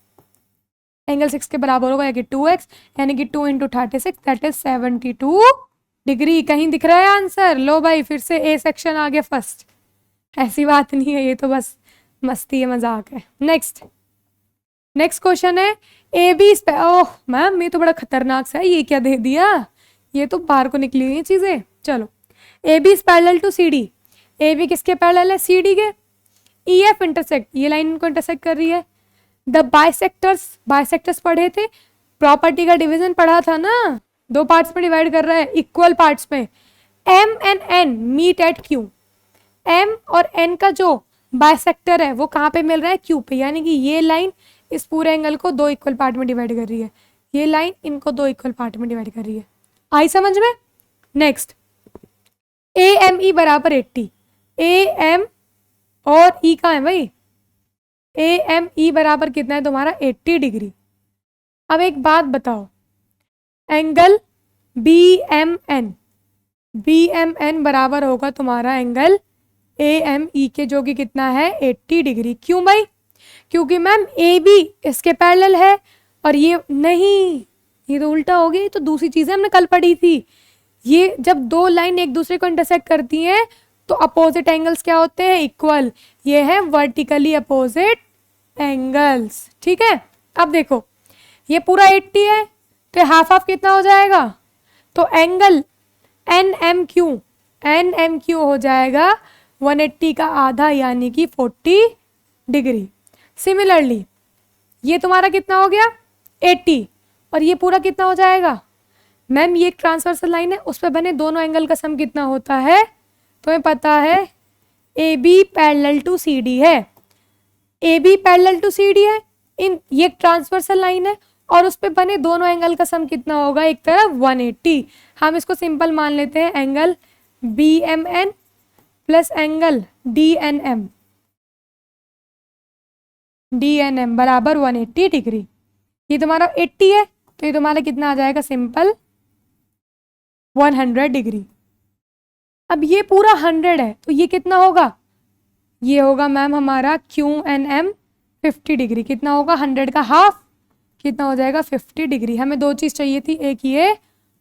एंगल 6 के बराबर होगा यानी 2x, यानी कि 2 × 36 दैट इज 72 डिग्री। कहीं दिख रहा है आंसर? लो भाई फिर से ए सेक्शन आ गया फर्स्ट। ऐसी बात नहीं है, ये तो बस मस्ती है, मजाक है। नेक्स्ट क्वेश्चन है ए बी। ओह मैम ये तो बड़ा खतरनाक सा है, ये क्या दे दिया, ये तो बाहर को निकली हुई चीजें। चलो, A B is parallel to C D. A B किसके पैरेलल है? सी डी के। ई एफ इंटरसेक्ट, ये लाइन इनको इंटरसेक्ट कर रही है। द बाइसेक्टर्स पढ़े थे, प्रॉपर्टी का डिवीजन पढ़ा था ना, 2 पार्ट्स में डिवाइड कर रहा है, इक्वल पार्ट्स में। M and N meet at Q. M और एन का जो बाइसेक्टर है वो कहाँ पे मिल रहा है? क्यू पे, यानी कि ये लाइन इस पूरे एंगल को 2 इक्वल पार्ट में डिवाइड कर रही है, ये लाइन इनको 2 इक्वल पार्ट में डिवाइड कर रही है। आई समझ में? नेक्स्ट, ए एम ई बराबर 80। ए एम और ई कहाँ है भाई? ए एम ई बराबर कितना है तुम्हारा? 80 डिग्री। अब एक बात बताओ, एंगल बी एम एन बराबर होगा तुम्हारा एंगल ए एम ई के, जो कि कितना है? 80 डिग्री। क्यों भाई? क्योंकि मैम ए बी इसके पैरेलल है और ये नहीं, ये तो उल्टा हो गया, ये तो दूसरी चीजें हमने कल पढ़ी थी। ये जब 2 लाइन एक दूसरे को इंटरसेक्ट करती हैं तो अपोजिट एंगल्स क्या होते हैं? इक्वल। ये है वर्टिकली अपोजिट एंगल्स, ठीक है। अब देखो ये पूरा 80 है तो हाफ हाफ कितना हो जाएगा? तो एंगल एन एम क्यू हो जाएगा 180 का आधा, यानी कि 40 डिग्री। सिमिलरली ये तुम्हारा कितना हो गया? 80, और ये पूरा कितना हो जाएगा? मैम ये एक ट्रांसवर्सल लाइन है, उस पर बने दोनों एंगल का सम कितना होता है? तुम्हें पता है A B parallel to C D है, A B parallel to C D है, ये एक ट्रांसवर्सल लाइन है और उस पे बने दोनों एंगल का सम कितना होगा? एक तरफ 180। हम इसको सिंपल मान लेते हैं, angle B M N plus angle D N M बराबर 180 डिग्री। ये तुम्हारा 80 है तो ये तुम्हारा कितना आ जाएगा? Simple 100 degree. अब ये पूरा 100 है तो ये कितना होगा? ये होगा मैम हमारा क्यू एन एम 50 डिग्री। कितना होगा? 100 का हाफ कितना हो जाएगा? 50 डिग्री। हमें 2 चीज चाहिए थी, एक ये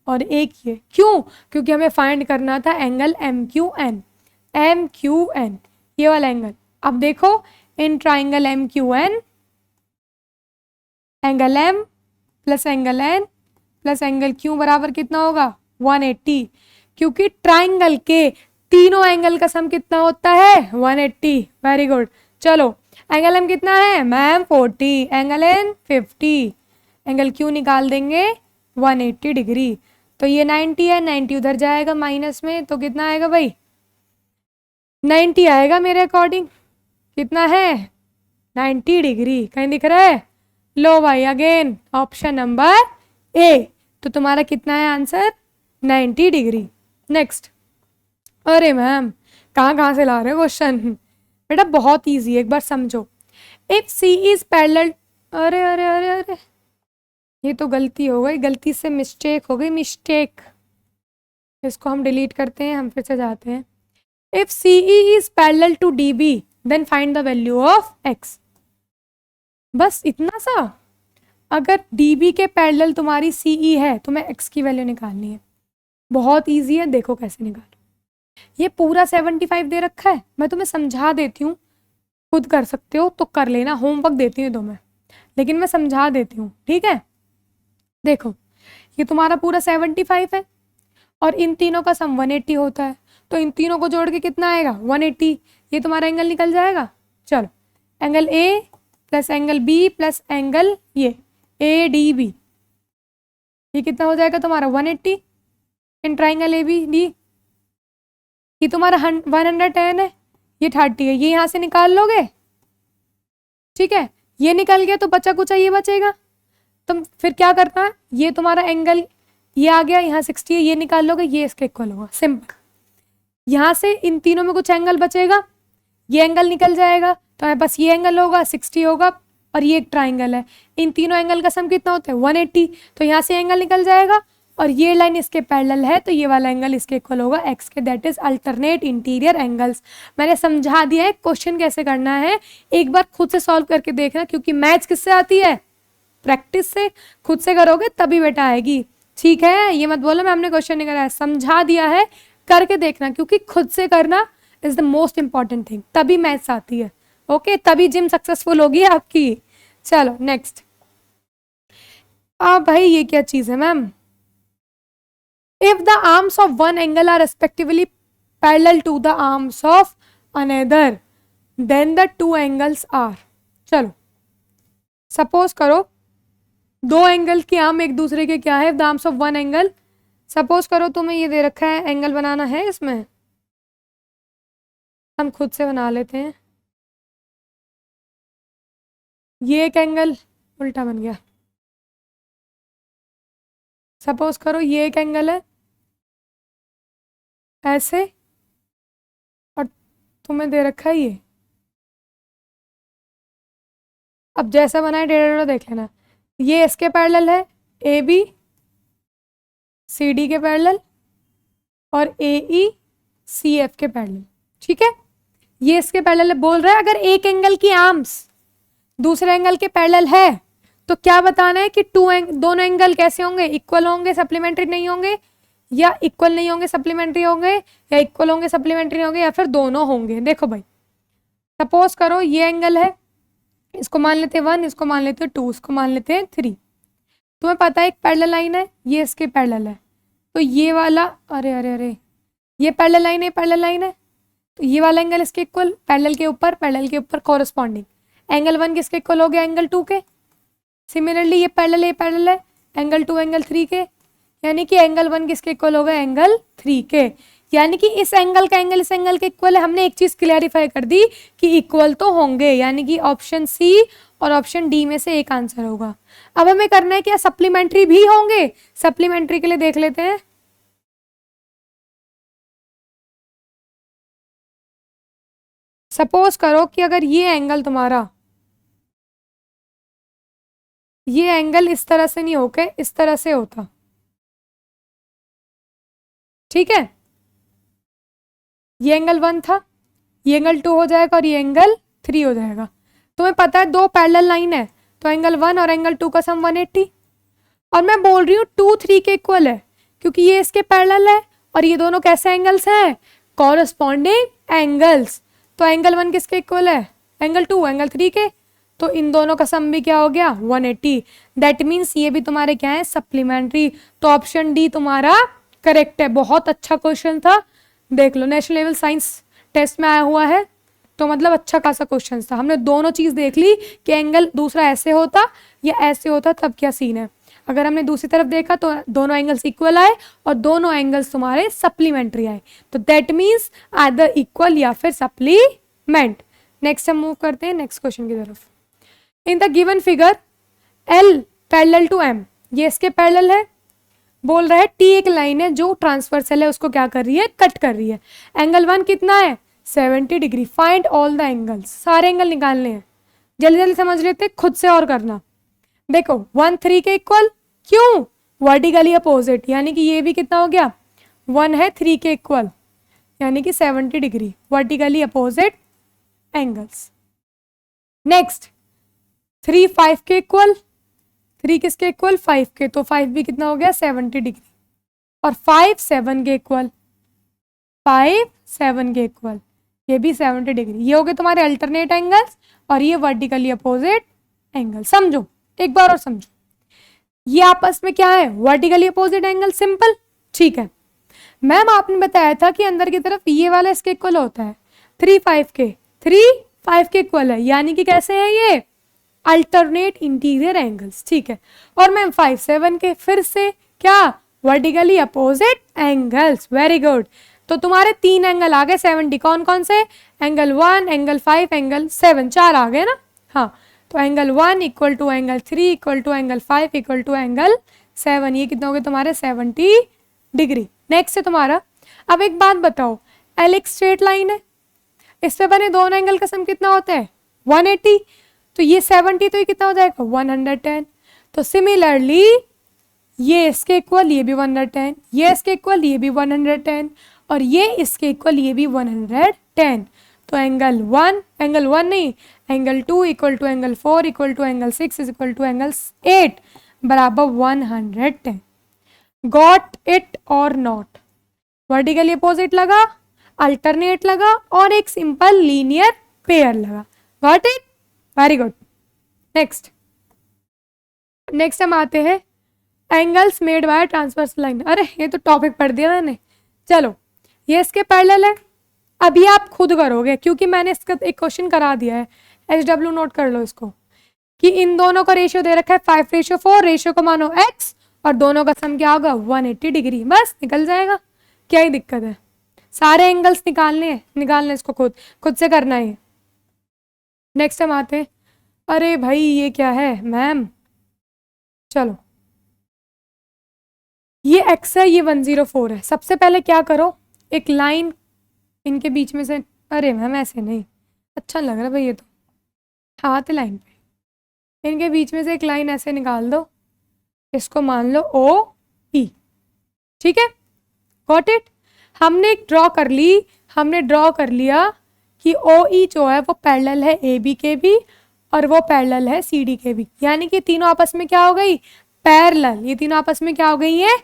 और एक ये। क्यों? क्योंकि हमें फाइंड करना था एंगल एम क्यू एन, ये वाला एंगल। अब देखो in triangle M Q N, angle M plus angle N plus angle Q बराबर कितना होगा? 180। क्योंकि ट्राइंगल के तीनों एंगल का सम कितना होता है? 180। Very good. चलो एंगल एम कितना है ma'am? 40, angle N 50, angle Q निकाल देंगे 180 डिग्री। तो ये 90 है, 90 उधर जाएगा माइनस में, तो कितना आएगा भाई? 90 आएगा मेरे अकॉर्डिंग। कितना है? 90 डिग्री। कहीं दिख रहा है? लो भाई अगेन ऑप्शन नंबर ए। तो तुम्हारा कितना है आंसर? 90 डिग्री। नेक्स्ट, अरे मैम कहाँ से ला रहे हो क्वेश्चन? बेटा बहुत इजी है, एक बार समझो। इफ सी इज पैरेलल, अरे अरे अरे अरे ये तो गलती हो गई, गलती से मिस्टेक हो गई, मिस्टेक। इसको हम डिलीट करते हैं, हम फिर से जाते हैं। If C is parallel to D B then find the value of x. बस इतना सा। अगर डी बी के पैरेलल तुम्हारी सी ई है तो मैं एक्स की वैल्यू निकालनी है। बहुत इजी है, देखो कैसे निकालो। ये पूरा 75 दे रखा है, मैं तुम्हें समझा देती हूँ, खुद कर सकते हो तो कर लेना, होमवर्क देती हूँ तुम्हें, लेकिन मैं समझा देती हूँ, ठीक है। देखो ये तुम्हारा पूरा 75 है और इन तीनों का सम 180 होता है, तो इन तीनों को जोड़ के कितना आएगा? 180। ये तुम्हारा एंगल निकल जाएगा। चलो angle A plus angle B plus angle ये ए डी बी, ये कितना हो जाएगा तुम्हारा? 180 in triangle A B D. ये तुम्हारा 110 है, ये 30 है, ये यहाँ से निकाल लोगे, ठीक है। ये निकल गया तो बचा कुछ ये बचेगा, तुम फिर क्या करना है? ये तुम्हारा एंगल ये आ गया, यहाँ 60 है, ये निकाल लोगे, ये इसके इक्वल होगा, सिंपल। यहाँ से इन तीनों में कुछ एंगल बचेगा, ये एंगल निकल जाएगा, तो हमारे पास ये एंगल होगा 60 होगा, और ये एक ट्राइंगल है, इन तीनों एंगल का सम कितना होता है? 180। तो यहाँ से एंगल निकल जाएगा और ये लाइन इसके पैरेलल है, तो ये वाला एंगल इसके इक्वल होगा x के, that is alternate interior angles. मैंने समझा दिया है क्वेश्चन कैसे करना है, एक बार खुद से सॉल्व करके देखना, क्योंकि मैथ्स किससे आती है, प्रैक्टिस से। खुद से करोगे तभी बेटा आएगी, ठीक है। ये मत बोलो मैं हमने क्वेश्चन नहीं कराया, समझा दिया है, करके देखना, क्योंकि खुद से करना is the most important thing, तभी मैथ्स आती है। ओके, तभी जिम सक्सेसफुल होगी आपकी। चलो नेक्स्ट। भाई ये क्या चीज है ma'am, if the arms of one angle are respectively parallel to the arms of another then the two angles are. चलो सपोज करो दो एंगल की आर्म एक दूसरे के क्या है, the arms of one angle. Suppose करो तुम्हें ये दे रखा है, एंगल बनाना है, इसमें हम खुद से बना लेते हैं। ये एक एंगल उल्टा बन गया। सपोज करो ये एक एंगल है ऐसे, और तुम्हें दे रखा है ये। अब जैसा बनाए टेढ़ा टेढ़ा देख लेना। ये इसके पैरेलल है, ए बी सी डी के पैरेलल, और ए ई सी एफ के पैरेलल, ठीक है। ये इसके पैरेलल है। बोल रहा है अगर एक एंगल की आर्म्स दूसरे एंगल के पैरेलल है तो क्या बताना है कि दोनों एंगल कैसे होंगे, इक्वल होंगे, सप्लीमेंट्री नहीं होंगे, या इक्वल नहीं होंगे सप्लीमेंट्री होंगे, या इक्वल होंगे सप्लीमेंट्री होंगे, या फिर दोनों होंगे। देखो भाई सपोज करो ये एंगल है, इसको मान लेते हैं 1, इसको मान लेते हैं 2, इसको मान लेते हैं 3। तुम्हें पता है एक पैरेलल लाइन है, ये इसके पैरेलल है, तो ये वाला अरे अरे अरे ये पैरेलल लाइन है, पैरेलल लाइन है, तो ये वाला एंगल इसके इक्वल, पैरेलल के ऊपर कॉरेस्पॉन्डिंग एंगल 1 किसके इक्वल हो गया, एंगल 2 के। सिमिलरली ये पैरेलल है एंगल 2 एंगल 3 के, यानी कि एंगल 1 किसके इक्वल होगा, एंगल 3 के। यानी कि इस एंगल का एंगल इस एंगल के इक्वल है। हमने एक चीज क्लैरिफाई कर दी कि इक्वल तो होंगे, यानी कि ऑप्शन सी और ऑप्शन डी में से एक आंसर होगा। अब हमें करना है क्या, सप्लीमेंट्री भी होंगे। सप्लीमेंट्री के लिए देख लेते हैं। सपोज करो कि अगर ये एंगल तुम्हारा, ये एंगल इस तरह से नहीं होके इस तरह से होता, ठीक है। ये एंगल 1 था, ये एंगल 2 हो जाएगा और ये एंगल 3 हो जाएगा। तुम्हें पता है दो पैरेलल लाइन है, तो एंगल 1 और एंगल 2 का सम 180। और मैं बोल रही हूँ 2 3 के इक्वल है, क्योंकि ये इसके पैरेलल है और ये दोनों कैसे एंगल्स हैं, कॉरेस्पॉन्डिंग एंगल्स। तो एंगल 1 किसके इक्वल है, एंगल 2 एंगल 3 के, तो इन दोनों का सम भी क्या हो गया 180। दैट मीन्स ये भी तुम्हारे क्या है, सप्लीमेंट्री। तो ऑप्शन डी तुम्हारा करेक्ट है। बहुत अच्छा क्वेश्चन था, देख लो नेशनल लेवल साइंस टेस्ट में आया हुआ है, तो मतलब अच्छा खासा क्वेश्चन था। हमने दोनों चीज देख ली कि एंगल दूसरा ऐसे होता या ऐसे होता, तब क्या सीन है। अगर हमने दूसरी तरफ देखा तो दोनों एंगल्स इक्वल आए और दोनों एंगल्स तुम्हारे सप्लीमेंट्री आए, तो दैट मीन्स आइदर इक्वल या फिर सप्लीमेंट। नेक्स्ट हम मूव करते हैं नेक्स्ट क्वेश्चन की तरफ। In the given figure L parallel to M, ये इसके पैरेलल है। बोल रहा है T एक लाइन है जो ट्रांसवर्सल है, उसको क्या कर रही है, कट कर रही है। एंगल 1 कितना है, 70 degree. Find all the angles, सारे एंगल निकालने हैं। जल्दी जल्दी समझ लेते, खुद से और करना। देखो 1 3 के इक्वल, क्यों, वर्टिकली अपोजिट, यानी कि ये भी कितना हो गया 1 है 3 के इक्वल, यानी कि 70 degree, vertically opposite angles. Next 3 5 के इक्वल, 3 किसके इक्वल, 5 के, तो 5 भी कितना हो गया 70 डिग्री। और 5 7 के इक्वल, 5 7 के इक्वल, ये भी 70 डिग्री। ये हो गए तुम्हारे अल्टरनेट एंगल्स और ये वर्टिकली अपोजिट एंगल। समझो एक बार और समझो, ये आपस में क्या है, वर्टिकली अपोजिट एंगल, सिंपल, ठीक है। मैम आपने बताया था कि अंदर की तरफ ये वाला इसके इक्वल होता है, 3 5 के इक्वल है, यानी कि कैसे है ये, अल्टरनेट इंटीरियर एंगल्स, ठीक है। और मैम 5 7 के, फिर से क्या, vertically opposite angles, very good. तो तुम्हारे 3 एंगल आ गए 70, कौन कौन से, एंगल 1 एंगल 5 एंगल 7, 4 आ गए ना। हाँ, तो angle 1 equal to angle 3 equal to angle 5 equal to angle 7, ये कितने हो गए तुम्हारे 70 डिग्री। नेक्स्ट है तुम्हारा, अब एक बात बताओ, एल एक स्ट्रेट लाइन है, इस पे बने दोनों एंगल का सम कितना होता है 180, तो ये 70, तो ये कितना हो जाएगा 110। तो सिमिलरली ये इसके इक्वल, ये भी 110, ये इसके इक्वल, ये भी 110, और ये इसके इक्वल, ये भी 110। तो एंगल 1 नहीं, angle 2 equal to angle 4 equal to angle 6 is equal to angle 8 बराबर 110। गॉट इट और नॉट? वर्टिकली अपोजिट लगा, अल्टरनेट लगा, और एक सिंपल लीनियर पेयर लगा। Got it? Very good. Next हम आते हैं angles made by transverse line. अरे ये तो टॉपिक पढ़ दिया मैंने। चलो, ये इसके पैरेलल है। अभी आप खुद करोगे क्योंकि मैंने इसका एक क्वेश्चन करा दिया है। SW नोट कर लो इसको कि इन दोनों का रेशियो दे रखा है 5:4, रेशियो को मानो x, और दोनों का सम क्या होगा 180 डिग्री। बस निकल जाएगा, क्या ही दिक्कत है। सारे एंगल्स निकालने इसको खुद से करना है। नेक्स्ट हम आते हैं, अरे भाई ये क्या है मैम, चलो ये x है, ये 104 है। सबसे पहले क्या करो, एक लाइन इनके बीच में से, अरे मैम ऐसे नहीं अच्छा लग रहा भाई, ये तो हाथ लाइन पे, इनके बीच में से एक लाइन ऐसे निकाल दो, इसको मान लो OP। ठीक है, गॉट इट? हमने एक ड्रॉ कर लिया कि OE जो है वो पैरेलल है AB के भी, और वो पैरेलल है CD के भी, यानी कि तीनों आपस में क्या हो गई, पैरेलल। ये तीनों आपस में क्या हो गई है,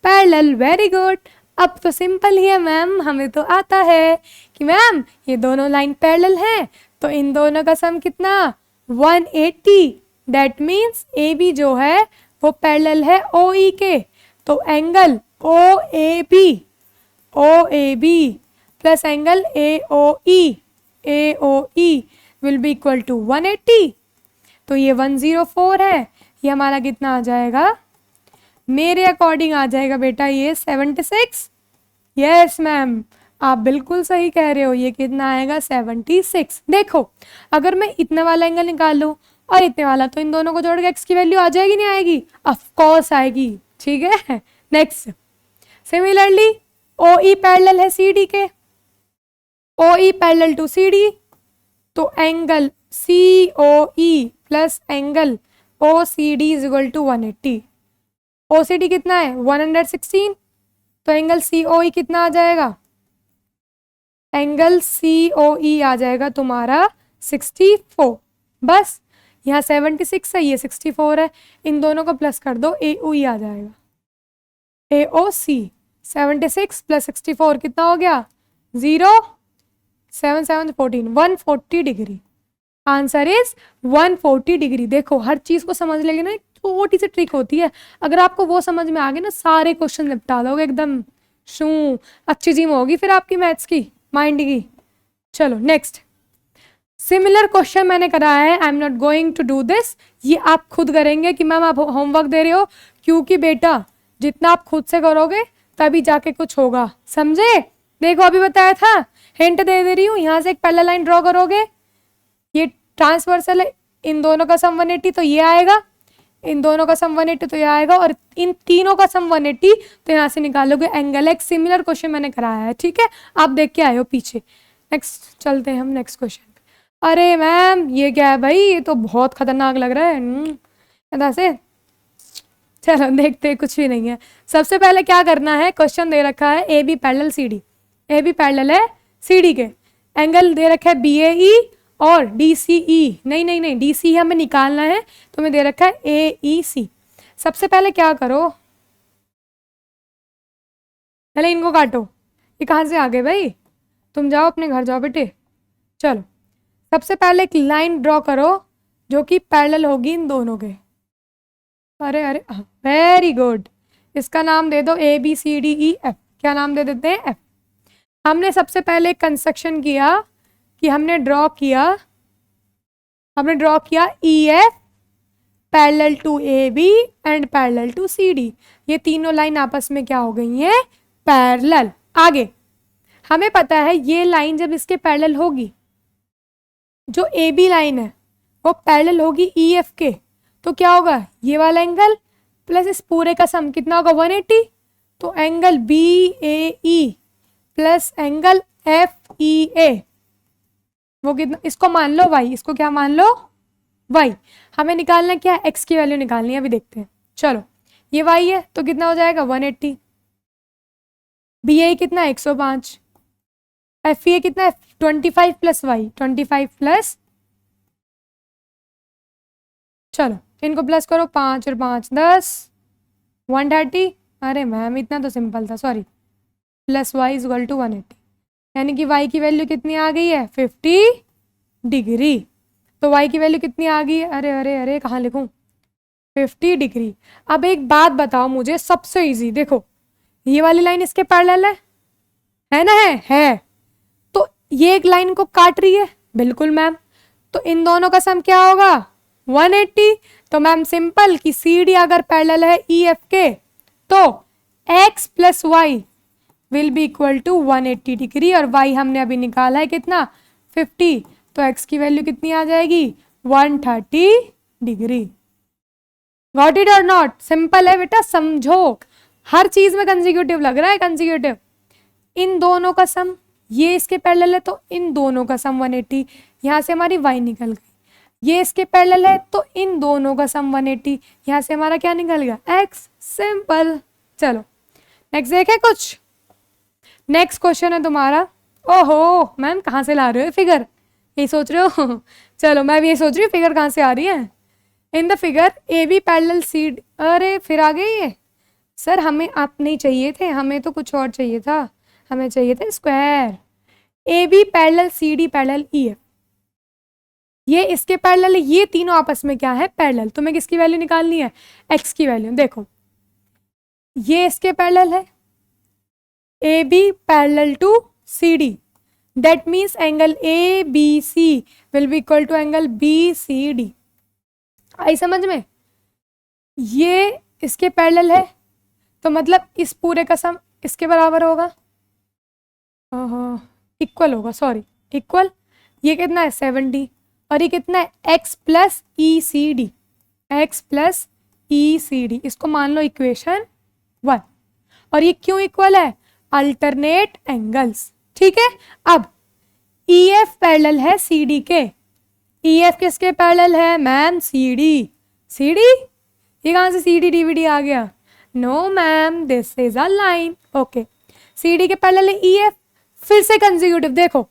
पैरेलल। Very good. अब तो सिंपल ही है मैम, हमें तो आता है कि मैम ये दोनों लाइन पैरेलल हैं, तो इन दोनों का सम कितना 180। दैट मीन्स AB जो है वो पैरेलल है OE के, तो angle OAB plus angle AOE will be equal to 180। तो ये 104 है, ये हमारा कितना आ जाएगा, मेरे अकॉर्डिंग आ जाएगा बेटा ये 76। यस मैम, आप बिल्कुल सही कह रहे हो, ये कितना आएगा 76। देखो अगर मैं इतना वाला एंगल निकाल लूँ और इतने वाला, तो इन दोनों को जोड़ के x की वैल्यू आ जाएगी नहीं आएगी? ऑफ कोर्स आएगी। ठीक है, नेक्स्ट सिमिलरली OE पैरेलल है CD के, OE पैरेलल टू CD, तो angle COE plus angle OCD is equal to 180। OCD कितना है 116, तो एंगल COE कितना आ जाएगा, एंगल COE आ जाएगा तुम्हारा 64। बस यहाँ 76 है, ये 64 है, इन दोनों को प्लस कर दो, AOE आ जाएगा, AOC। 76 प्लस 64 कितना हो गया 0, 7 7 14, 140 डिग्री। Answer is 140 degree. देखो हर चीज को समझ लेंगे ना, छोटी सी ट्रिक होती है, अगर आपको वो समझ में आ गए ना, सारे क्वेश्चन निपटा दोगे एकदम। शू अच्छी जिम होगी फिर आपकी मैथ्स की, माइंड की। चलो नेक्स्ट, सिमिलर क्वेश्चन मैंने कराया है, I am not going to do this. ये आप खुद करेंगे कि मैम आप होमवर्क दे रहे हो, क्योंकि बेटा जितना आप खुद से करोगे तभी जाके कुछ होगा, समझे? देखो अभी बताया था, हिंट दे रही हूँ, यहाँ से एक पैरेलल लाइन ड्रॉ करोगे, ये ट्रांसवर्सल है, इन दोनों का सम 180 तो ये आएगा, इन दोनों का सम 180 तो ये आएगा, और इन तीनों का सम 180 तो यहाँ से निकालोगे एंगल। एक सिमिलर क्वेश्चन मैंने कराया है, ठीक है, आप देख के आए हो पीछे। नेक्स्ट चलते हैं हम नेक्स्ट क्वेश्चन पे। अरे मैम ये क्या है भाई, ये तो बहुत खतरनाक लग रहा है ऐसे। चलो देखते हैं, कुछ भी नहीं है। सबसे पहले क्या करना है, क्वेश्चन दे रखा है AB parallel CD, AB parallel है CD के, एंगल दे रखा है BAE और DCE, नहीं DCE हमें निकालना है, तो हमें दे रखा है AEC। सबसे पहले क्या करो, पहले इनको काटो। ये कहाँ से आ गए भाई, तुम जाओ अपने घर जाओ बेटे। चलो सबसे पहले एक लाइन ड्रॉ करो जो कि पैरेलल होगी इन दोनों के। अरे वेरी गुड, इसका नाम दे दो ABCDEF। क्या नाम दे देते हैं, F। हमने सबसे पहले कंस्ट्रक्शन किया कि हमने ड्रॉ किया EF parallel to AB and parallel to CD। ये तीनों लाइन आपस में क्या हो गई हैं, पैरेलल। आगे हमें पता है ये लाइन जब इसके पैरेलल होगी, जो AB लाइन है वो पैरेलल होगी EF के, तो क्या होगा, ये वाला एंगल प्लस इस पूरे का सम कितना होगा 180, तो angle BAE plus angle FEA वो कितना, इसको मान लो y, इसको क्या मान लो y। हमें निकालना क्या है, x की वैल्यू निकालनी है, अभी देखते हैं। चलो ये y है तो कितना हो जाएगा 180, BA कितना है 105, FA कितना है 25 प्लस y 25 प्लस, चलो इनको प्लस करो 5 और 5 10 130, अरे मैम इतना तो सिंपल था, sorry, plus y is equal to 180, यानी कि y की वैल्यू कितनी आ गई है 50 डिग्री। तो y की वैल्यू कितनी आ गई है, अरे अरे अरे कहाँ लिखूं, 50 डिग्री। अब एक बात बताओ मुझे, सबसे इजी, देखो ये वाली लाइन इसके पैरेलल है ना, है तो ये एक लाइन को काट रही है, बिल्कुल मैम, तो इन दोनों का सम क्या होगा 180। तो मैम सिंपल कि CD अगर पैरेलल है EF के तो x plus y will be equal to 180 degree, और y हमने अभी निकाला है कितना 50, तो x की वैल्यू कितनी आ जाएगी 130 डिग्री। गॉट इट और नॉट, सिंपल है बेटा, समझो, हर चीज में कंसेक्यूटिव लग रहा है, कंसेक्यूटिव। इन दोनों का सम, ये इसके पैरेलल है तो इन दोनों का सम 180, यहाँ से हमारी y निकल गई, ये इसके पैरेलल है तो इन दोनों का सम 180, यहाँ से हमारा क्या निकल गया x, सिंपल। चलो नेक्स्ट देखे कुछ, नेक्स्ट क्वेश्चन है तुम्हारा, ओहो मैम कहाँ से ला रहे हो फिगर, ये सोच रहे हो चलो मैं भी ये सोच रही हूँ फिगर कहाँ से आ रही है। In the figure A B parallel C, अरे फिर आ गई ये सर, हमें आप नहीं चाहिए थे, हमें तो कुछ और चाहिए था, हमें चाहिए था square. A B parallel C D parallel E F, ये इसके पैरेलल, ये तीनों आपस में क्या है पैरेलल, तुम्हें किसकी वैल्यू निकालनी है एक्स की वैल्यू। देखो ये इसके पैरेलल है, A B parallel to C D, that means angle A B C will be equal to angle B C D. आई समझ में, ये इसके पैरेलल है तो मतलब इस पूरे का सम इसके बराबर होगा, इक्वल होगा, सॉरी इक्वल, ये कितना है 70 और ये कितना है x plus E C D, x plus E C D, इसको मान लो इक्वेशन 1। और ये क्यों इक्वल है, अल्टरनेट एंगल्स, ठीक है। अब ई एफ पैरेलल है सी डी के, ई एफ किसके पैरेलल है ma'am C D, C D, ये कहाँ से सी डी डीवीडी आ गया, no ma'am this is a line, okay, C D के पैरेलल है ई एफ, फिर से कंसेक्यूटिव, देखो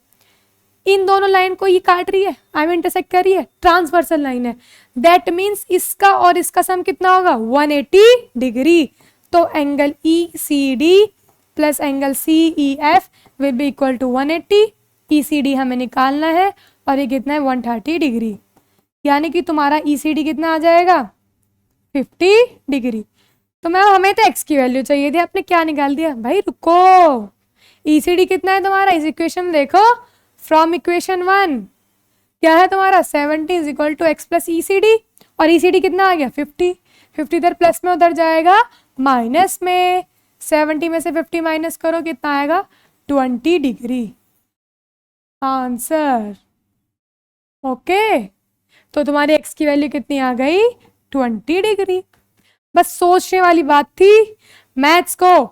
इन दोनों लाइन को ये काट रही है, आई मीन इंटरसेक्ट कर रही है, ट्रांसवर्सल लाइन है, दैट मीन्स इसका और इसका सम कितना होगा 180 डिग्री। तो angle E C D plus angle C E F will be equal to 180, E C D हमें निकालना है और ये कितना है 130 डिग्री, यानी कि तुम्हारा ई सी डी कितना आ जाएगा 50 डिग्री। तो मैम हमें तो एक्स की वैल्यू चाहिए थी, आपने क्या निकाल दिया भाई, रुको, ई सी डी कितना है तुम्हारा, इस इक्वेशन देखो, फ्रॉम इक्वेशन 1 क्या है तुम्हारा 70 is equal to x plus E C D, और ई सी डी कितना आ गया 50, 50 इधर प्लस में उधर जाएगा माइनस में, 70 में से 50 माइनस करो कितना आएगा 20 डिग्री आंसर, ओके। तो तुम्हारी एक्स की वैल्यू कितनी आ गई 20 डिग्री। बस सोचने वाली बात थी, मैथ्स को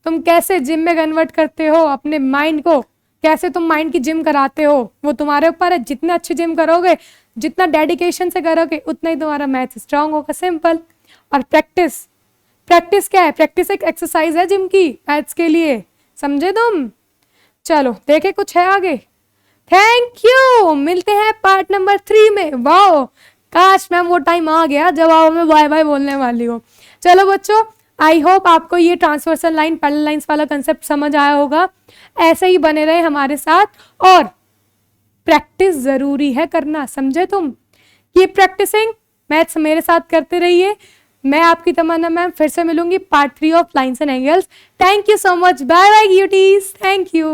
तुम कैसे जिम में कन्वर्ट करते हो, अपने माइंड को कैसे तुम माइंड की जिम कराते हो, वो तुम्हारे ऊपर है, जितने अच्छी जिम करोगे, जितना डेडिकेशन से करोगे उतना ही तुम्हारा मैथ्स स्ट्रांग होगा, सिंपल। और प्रैक्टिस, प्रैक्टिस क्या है, प्रैक्टिस एक एक्सरसाइज है जिम की मैथ्स के लिए, समझे तुम। चलो देखे कुछ है आगे, थैंक यू, मिलते हैं पार्ट नंबर 3 में। वाओ, काश मैम वो टाइम आ गया जब आप हमें बाय बाय बोलने वाली हो। चलो बच्चों, आई होप आपको ये ट्रांसवर्सल लाइन पैरेलल लाइंस वाला कंसेप्ट समझ आया होगा। ऐसे ही बने रहे हमारे साथ, और प्रैक्टिस जरूरी है करना, समझे तुम। ये प्रैक्टिसिंग मैथ्स मेरे साथ करते रहिए। मैं आपकी तमन्ना मैम फिर से मिलूंगी part 3 of lines and angles. Thank you so much, bye bye cuties, thank you.